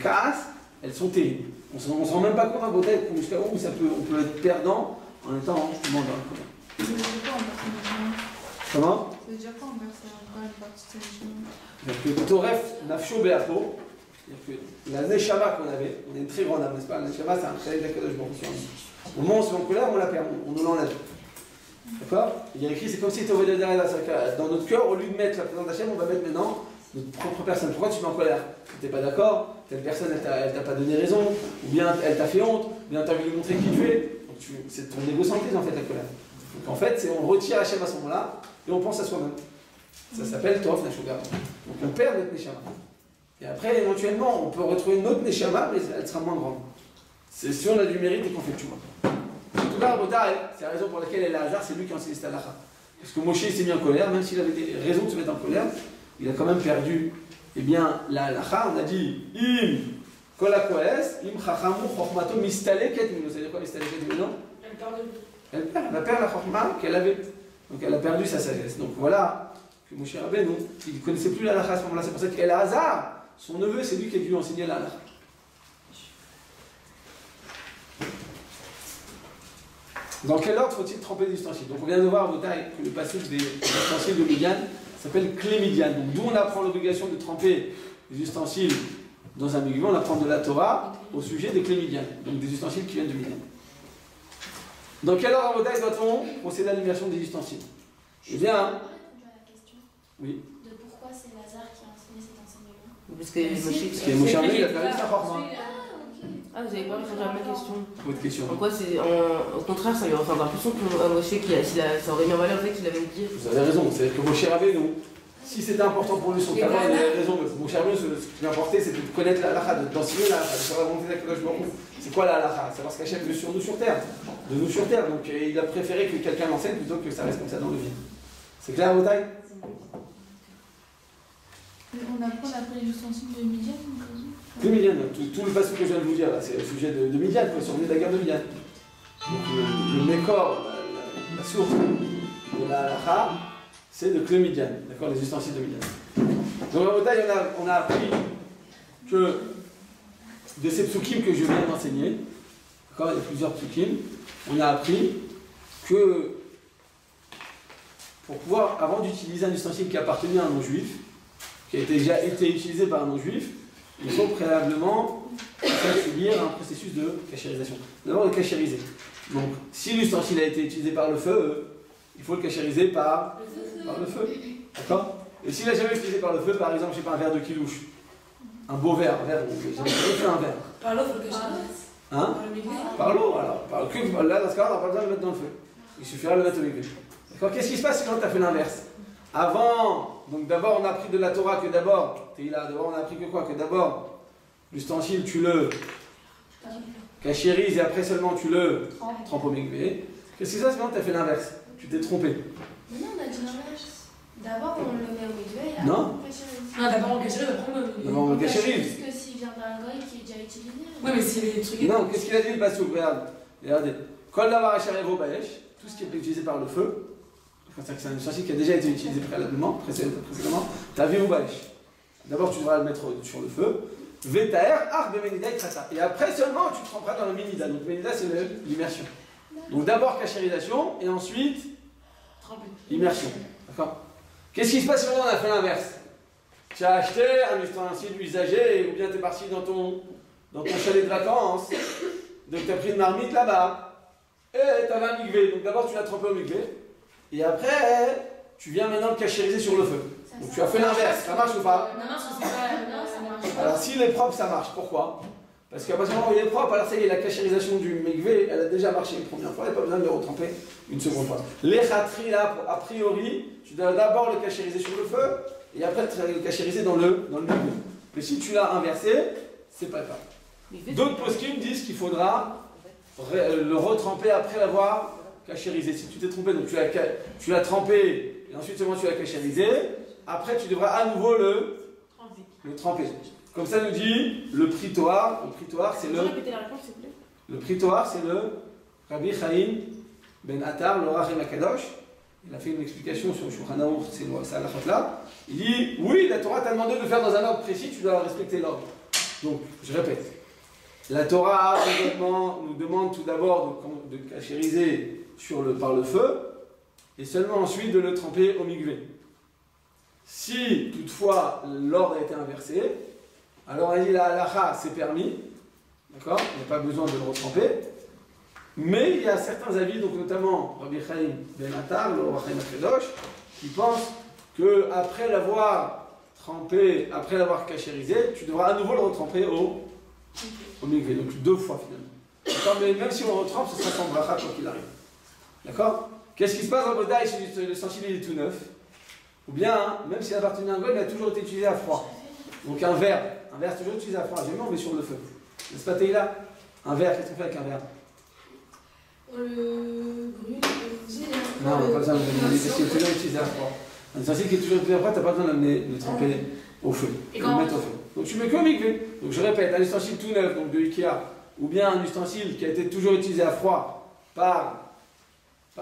S1: Kaas, elles sont terribles. On ne se rend même pas compte à côté jusqu'à où on peut être perdant en étant justement dans la colère.
S3: Ça veut dire quoi en personne?
S1: Comment?
S3: Ça veut dire quoi en personne? Quoi une partie de cette journée?
S1: C'est-à-dire que Toref Nafsho Beapo, c'est-à-dire que la Neshama qu'on avait, on est une très grande âme, n'est-ce pas? La Neshama, c'est un chayil d'Akadosh Baruch Hu. Au moment où on se met en colère, on la perd, on nous l'enlève. D'accord? Il y a écrit, c'est comme si tu avais dans notre cœur, au lieu de mettre la présence d'Hachem, on va mettre maintenant notre propre personne. Pourquoi tu te mets en colère? Tu n'es pas d'accord, telle personne elle t'a pas donné raison, ou bien elle t'a fait honte, ou bien tu as envie de montrer qui tu es. C'est ton égocentrisme en fait la colère. Donc en fait, on retire Hachem à ce moment-là et on pense à soi-même. Ça s'appelle Toref Nafsho Beapo. Donc on perd notre Neshama. Et après, éventuellement, on peut retrouver une autre Neshama, mais elle sera moins grande. C'est si on a du mérite et qu'on fait le choix. En tout cas, c'est la raison pour laquelle elle a hasard, c'est lui qui a enseigné cette halakha. Parce que Moshe s'est mis en colère, même s'il avait des raisons de se mettre en colère, il a quand même perdu. Eh bien, la halakha, on a dit Im kol hakoes, im chachamu chokhmato mistaleket mino. C'est-à-dire quoi mistaleket mino?
S2: Elle perd de lui.
S1: Elle perd la chokhma qu'elle avait. Donc elle a perdu sa sagesse. Donc voilà que Moshe Rabbeinu, il ne connaissait plus la halakha à ce moment-là. C'est pour ça qu'El Hazar, son neveu, c'est lui qui a dû lui enseigner la halakha. Dans quel ordre faut-il tremper les ustensiles? Donc on vient de voir que le passage des ustensiles de Midian s'appelle Clé Midian. Donc d'où on apprend l'obligation de tremper les ustensiles dans un mikvé, on apprend de la Torah au sujet des Clé Midian, donc des ustensiles qui viennent de Midian. Dans quel ordre doit-on procéder à l'immersion des ustensiles? Eh bien,
S6: répondre à la question
S1: oui.
S6: de pourquoi c'est Lazare qui a enseigné cet enseignement.
S2: Parce que
S1: Moshe Rabbeinu, il a perdu sa chokhma.
S2: Ah, vous avez pas répondu à ma question.
S1: Votre question.
S2: En quoi c'est. Au contraire, ça lui aurait fait encore plus que Moshe ça aurait mis en valeur le fait qu'il avait dit.
S1: Vous avez raison, c'est que Moshe Rabbeinu, si c'était important pour lui son talent, il avait raison. Moshe Rabbeinu, ce qui lui importait, c'était de connaître la halakha, d'enseigner la halakha, de savoir la volonté d'Akadosh Baruch Hu. C'est quoi la halakha? Savoir ce qu'Hachem veut sur nous sur terre. De nous sur terre. Donc il a préféré que quelqu'un l'enseigne plutôt que ça reste comme ça dans le vide. C'est clair, Botaï?
S3: On apprend après les ustensiles de Midian?
S1: De Midian, tout le passage que je viens de vous dire, c'est le sujet de Midian, il faut se revenir de la guerre de Midian. Donc le Mékor, la source de la halakha, c'est de Clé Midian, d'accord, les ustensiles de Midian. Donc en Botaï, on a appris que de ces psukim que je viens d'enseigner, d'accord, il y a plusieurs psukim, on a appris que pour pouvoir, avant d'utiliser un ustensile qui appartenait à un non-juif, qui a déjà été utilisé par un non-juif, il faut préalablement subir un processus de cachérisation. D'abord de cachériser. Donc, si l'ustensile a été utilisé par le feu, il faut le cachériser par le feu. D'accord? Et s'il n'a jamais été utilisé par le feu, par exemple, je sais pas, un verre de kilouche, un beau verre, j'ai jamais fait un verre.
S2: Par l'eau, faut que je
S1: Hein? Par l'eau, alors. Là, dans ce cas-là, on n'a pas besoin de le mettre dans le feu. Il suffira de le mettre au mikvé. D'accord? Qu'est-ce qui se passe quand tu as fait l'inverse? Avant, donc d'abord on a appris de la Torah que d'abord on a appris que quoi? Que d'abord, l'ustensile tu le cachérises et après seulement tu le trempes au mikvé. Qu'est-ce qui se passe quand tu as fait l'inverse? Tu t'es trompé.
S6: Mais non, on a dit l'inverse. D'abord, on le met au mikvé et
S1: Non.
S6: après on cachérise.
S4: Ah, d'abord on cachérise, après on
S1: D'abord on le cachérise.
S6: Parce que s'il vient d'un goy qui est déjà utilisé.
S4: Oui, mais s'il y a des trucs.
S1: Non, qu'est-ce qu'il a dit le Bassouk? Regardez. Kol davar asher yavo ba'esh, tout ce qui est utilisé par le feu, c'est un ustensile qui a déjà été utilisé précédemment, ta vie ou bâche. D'abord, tu devras le mettre sur le feu. Vetaer, arbe menida et trata. Et après seulement, tu tremperas dans le menida. Donc, menida, c'est l'immersion. Donc, d'abord, cachérisation, et ensuite, immersion. D'accord? Qu'est-ce qui se passe si on a fait l'inverse? Tu as acheté un ustensile usagé, ou bien tu es parti dans ton chalet de vacances, donc tu as pris une marmite là-bas, et tu avais un migvé. Donc, d'abord, tu l'as trempé au migvé, et après, tu viens maintenant le cachériser sur le feu. Donc, tu as fait l'inverse. Ça marche ou pas?
S4: Non, c'est pas.
S6: ça marche pas.
S1: Alors, s'il est propre, ça marche. Pourquoi? Parce qu'à partir du moment où il est propre, alors ça y est, la cachérisation du mikvé, elle a déjà marché une première fois, il n'y a pas besoin de le retremper une seconde fois. Les khatri, là, a priori, tu dois d'abord le cachériser sur le feu, et après tu vas le cachériser dans le mikvé. Mais si tu l'as inversé, c'est pas le cas. D'autres poskim disent qu'il faudra le retremper après l'avoir cachérisé. Si tu t'es trompé, donc tu l'as trempé, et ensuite seulement tu l'as cachérisé, après tu devras à nouveau le tremper. Comme ça nous dit le pritoir. Le pritoir, c'est le.
S2: Répétez la réponse, s'il vous plaît.
S1: Le pritoir, c'est le Rabbi Chaim Ben Attar, le Rachem Akadosh. Il a fait une explication sur Shulchan Aruch, c'est à la là. Il dit oui, la Torah t'a demandé de faire dans un ordre précis, tu dois respecter l'ordre. Donc, je répète. La Torah nous demande tout d'abord de cachériser par le feu, et seulement ensuite de le tremper au mikvé. Si toutefois l'ordre a été inversé, alors on a dit la halacha c'est permis, d'accord, il n'y a pas besoin de le retremper, mais il y a certains avis, donc notamment Rabbi Chaim Ben Attar, le Rachem Akadosh, qui pensent qu'après l'avoir trempé, après l'avoir cachérisé, tu devras à nouveau le retremper au mikvé, donc 2 fois finalement. D'accord, mais même si on le retrempe, ce sera sans bracha quoi qu'il arrive. D'accord? Qu'est-ce qui se passe dans le Bodaï si le ustensile est tout neuf? Ou bien, même s'il appartenait à un goy, il a toujours été utilisé à froid. Donc un verre toujours utilisé à froid, jamais on met sur le feu. N'est-ce pas Taïla? Un verre, qu'est-ce qu'on fait avec un verre?
S6: Le brûle,
S1: non, on n'a pas besoin de le demander, parce qu'il est toujours utilisé à froid. Un ustensile qui est toujours utilisé à froid, tu n'as pas besoin de le tremper au feu, de le mettre au feu. Donc tu mets que au mikvé. Donc je répète, un ustensile tout neuf, donc de Ikea, ou bien un ustensile qui a été toujours utilisé à froid par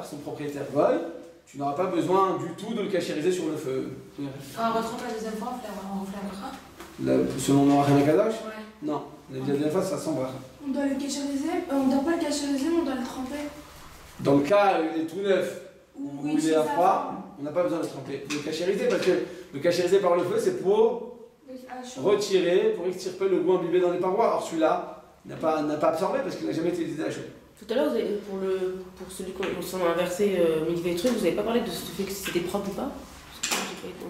S1: son propriétaire goy, tu n'auras pas besoin du tout de le cachériser sur le feu.
S5: On retrempe la deuxième fois, on refait la bracha.
S1: Selon le Rachem Akadosh?
S5: Ouais.
S1: Non, la deuxième fois, ça sent bracha.
S3: On doit le cachériser, on ne doit pas le cachériser, mais on doit le tremper.
S1: Dans le cas où il est tout neuf, où
S3: Oui,
S1: il est à froid, on n'a pas besoin de le tremper. Le cachériser, parce que le cachériser par le feu, c'est pour retirer, pour extirper le goût imbibé dans les parois. Or celui-là n'a pas absorbé parce qu'il n'a jamais été utilisé à chaud.
S2: Tout à l'heure, pour celui qu'on s'en a inversé mikvé truc, vous n'avez pas parlé de ce fait que c'était propre ou pas?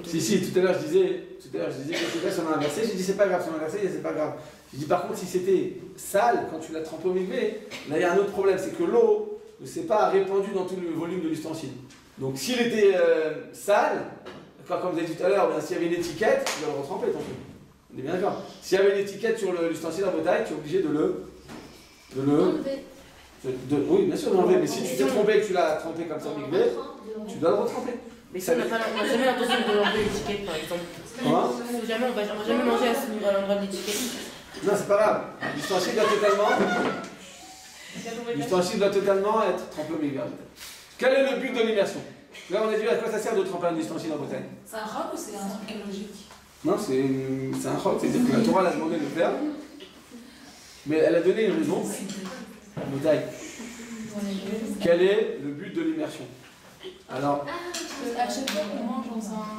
S1: Si, tout à l'heure je disais que si on a inversé, j'ai dit c'est pas grave, si on a inversé, c'est pas grave. J'ai dit par contre si c'était sale, quand tu l'as trempé au mikvé, là il y a un autre problème, c'est que l'eau ne s'est pas répandue dans tout le volume de l'ustensile. Donc s'il était sale, comme vous avez dit tout à l'heure, s'il y avait une étiquette, tu dois le retremper ton truc. On est bien d'accord. S'il y avait une étiquette sur l'ustensile en bouteille, tu es obligé de le oui, bien sûr, de l'enlever, mais si tu t'es trompé et que tu l'as trempé comme ça au mikvé, tu dois le retremper.
S2: Mais ça, on n'a jamais l'intention de l'enlever l'étiquette par exemple. On va jamais manger à l'endroit de l'étiquette.
S1: Non, c'est pas grave. L'ustensile doit totalement être trempé au mikvé. Quel est le but de l'immersion? Là, on a dit à quoi ça sert de tremper un ustensile en bouteille.
S5: C'est un roc ou c'est un truc logique?
S1: Non, c'est un roc, c'est-à-dire que la Torah l'a demandé de le faire, mais elle a donné une raison. Bouteille. Quel est le but de l'immersion? Alors,
S4: À chaque fois qu'on mange dans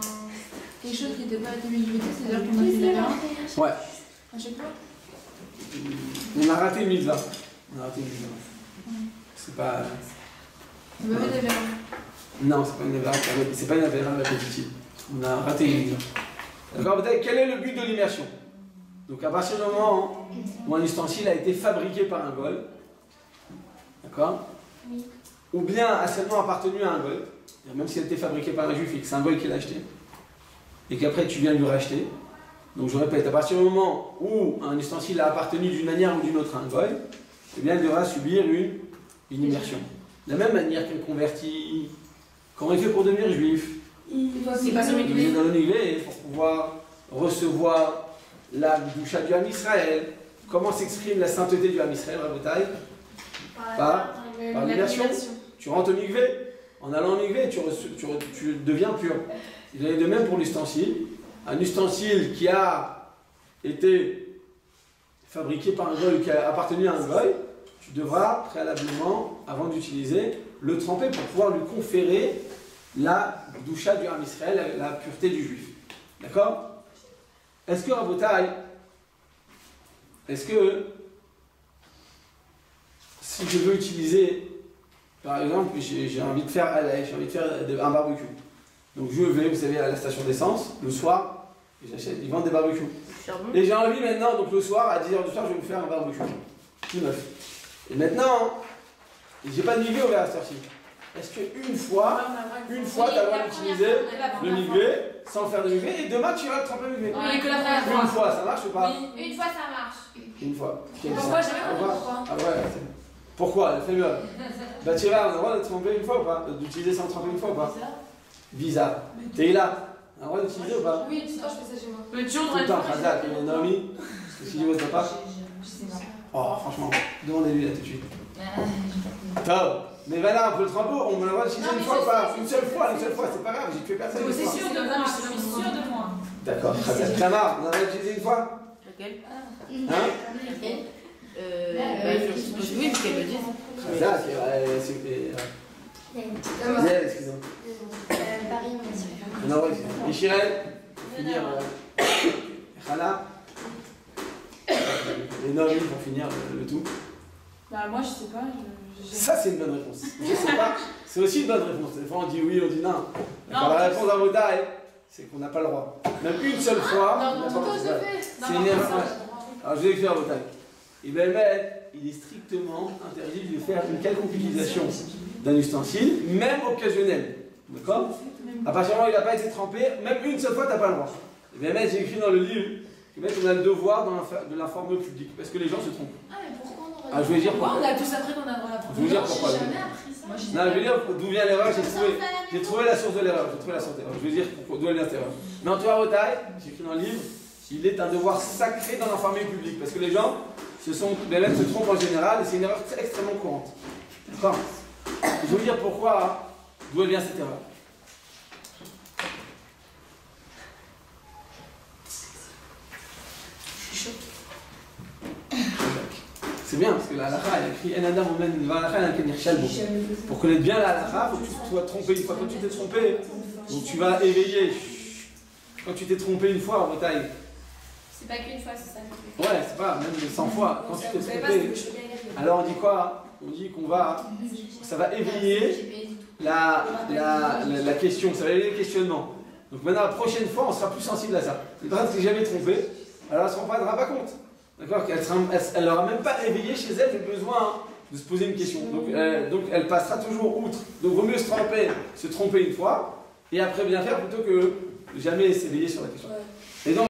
S4: quelque chose qui n'était pas été mijoté, c'est-à-dire qu'on a fait l'erreur.
S1: ouais,
S4: À chaque fois.
S1: on a raté une mitzvah. C'est pas.
S4: On va mettre des verres.
S1: Non, c'est pas une avéra répétitive. On a raté une mitzvah. D'accord, peut-être quel est le but de l'immersion? Donc à partir du moment où un ustensile a été fabriqué par un goy, d'accord,
S6: Oui.
S1: ou bien a seulement appartenu à un goy, même s'il a été fabriqué par un juif et que c'est un goy qui l'a acheté, et qu'après tu viens lui racheter, donc je répète, à partir du moment où un ustensile a appartenu d'une manière ou d'une autre à un goy, eh bien il devra subir une immersion. De la même manière qu'un converti, comment il fait pour devenir juif?
S2: C'est pas celui
S1: Il est dans le mikvé pour pouvoir recevoir la doucha du Ham Israël. Comment s'exprime la sainteté du Ham Israël, Rabotai? Par l'immersion. Tu rentres au mikvé, En allant en mikvé, tu deviens pur. Il en est de même pour l'ustensile. Un ustensile qui a été fabriqué par un goy ou qui a appartenu à un goy, tu devras préalablement, avant d'utiliser, le tremper pour pouvoir lui conférer la doucha du Ham Israël, la pureté du juif. D'accord? Est-ce que, Rabotai, est-ce que si je veux utiliser, par exemple, j'ai envie de faire un barbecue. Donc je vais, vous savez, à la station d'essence, le soir, et j'achète, ils vendent des barbecues. Et j'ai envie maintenant, donc le soir, à 10h du soir, je vais me faire un barbecue. Tout neuf. Et maintenant, j'ai pas de migvé ouvert à cette heure-ci. Est-ce qu'une fois, tu as le droit d'utiliser le migvé sans faire de migvé, et demain tu vas tremper le migvé?
S5: Oui, que la première fois.
S1: Une fois, ça marche ou pas?
S5: Oui, une fois ça marche.
S1: Une fois.
S5: Pourquoi? J'ai pas compris pourquoi.
S1: Ah ouais, pourquoi? Fais mieux. Bah tu vas, on a le droit de tremper une fois ou pas? D'utiliser sans tremper une fois ou pas? Bizarre. T'es là. On a le droit d'utiliser ou pas?
S5: Oui, tout le temps je fais ça chez moi.
S4: Mais toujours
S1: Tout le temps, Khazak, et Naomi. Parce que si votre papa.
S5: Je sais pas.
S1: Oh, franchement, demandez-lui là tout de suite. Top. Mais voilà, on peut le tremper, on a le droit d'utiliser une fois ou pas? Une seule fois, c'est pas grave, j'ai tué personne.
S4: C'est sûr de moi, je suis sûre de moi.
S1: D'accord, très bien. Tamar, on a le droit d'utiliser une fois?
S2: Laquelle?
S1: Hein?
S2: Je suppose oui, parce qu'elle me dit.
S1: Khazak, c'est. Excusez-moi.
S6: Paris, on dit.
S1: On a le droit d'utiliser. Et Chirel, pour finir. Khala. Et Naomi pour finir le tout.
S4: Bah, moi, je sais pas.
S1: Ça, c'est une bonne réponse. Je sais pas, c'est aussi une bonne réponse. Des fois, on dit oui, on dit non.
S4: Non,
S1: la réponse à Vodaï, c'est qu'on n'a pas le droit. Même une seule fois, on n'a pas le droit. C'est une erreur. Alors, je vais écrire à Vodaï. Et bien, il est strictement interdit de faire une quelconque utilisation d'un ustensile, même occasionnel. D'accord? À partir du moment où il n'a pas été trempé, même une seule fois, tu n'as pas le droit. Et bien, j'ai écrit dans le livre qu'on a le devoir de l'informer au public, parce que les gens se trompent.
S6: Ah, mais pourquoi on aurait.
S1: Ah, je vais dire pourquoi.
S5: On a tous appris qu'on a le droit d'apprendre.
S1: Je vais vous dire pourquoi.
S6: J'ai jamais appris ça.
S1: Non, je vais dire d'où vient l'erreur, j'ai trouvé la source de l'erreur. Je vais dire d'où vient cette erreur. Mais en tout cas, Rotaï, j'ai écrit dans le livre, il est un devoir sacré d'en informer le public, parce que les gens, les élèves se trompent en général, et c'est une erreur extrêmement courante. D'accord? Je vais vous dire pourquoi, d'où vient cette erreur. C'est bien, parce que la halakha, elle a écrit En Adam Omen Valakha Lankenir Shalbo. Pour connaître bien la halakha, il faut que tu sois trompé une fois. Quand tu t'es trompé, donc tu vas éveiller. Quand tu t'es trompé une fois en bataille.
S6: C'est pas qu'une fois, c'est ça.
S1: Ouais, c'est pas, même 100 fois. Quand tu t'es trompé, alors on dit quoi? On dit qu'on va. Ça va éveiller la question, ça va éveiller le questionnement. Donc maintenant, la prochaine fois, on sera plus sensible à ça. Les personnes qui sont jamais trompées, alors elle ne se rendra pas compte. D'accord? Elle n'aura même pas éveillé chez elle le besoin de se poser une question. Donc elle passera toujours outre. Donc vaut mieux se tromper une fois, et après bien faire plutôt que jamais s'éveiller sur la question.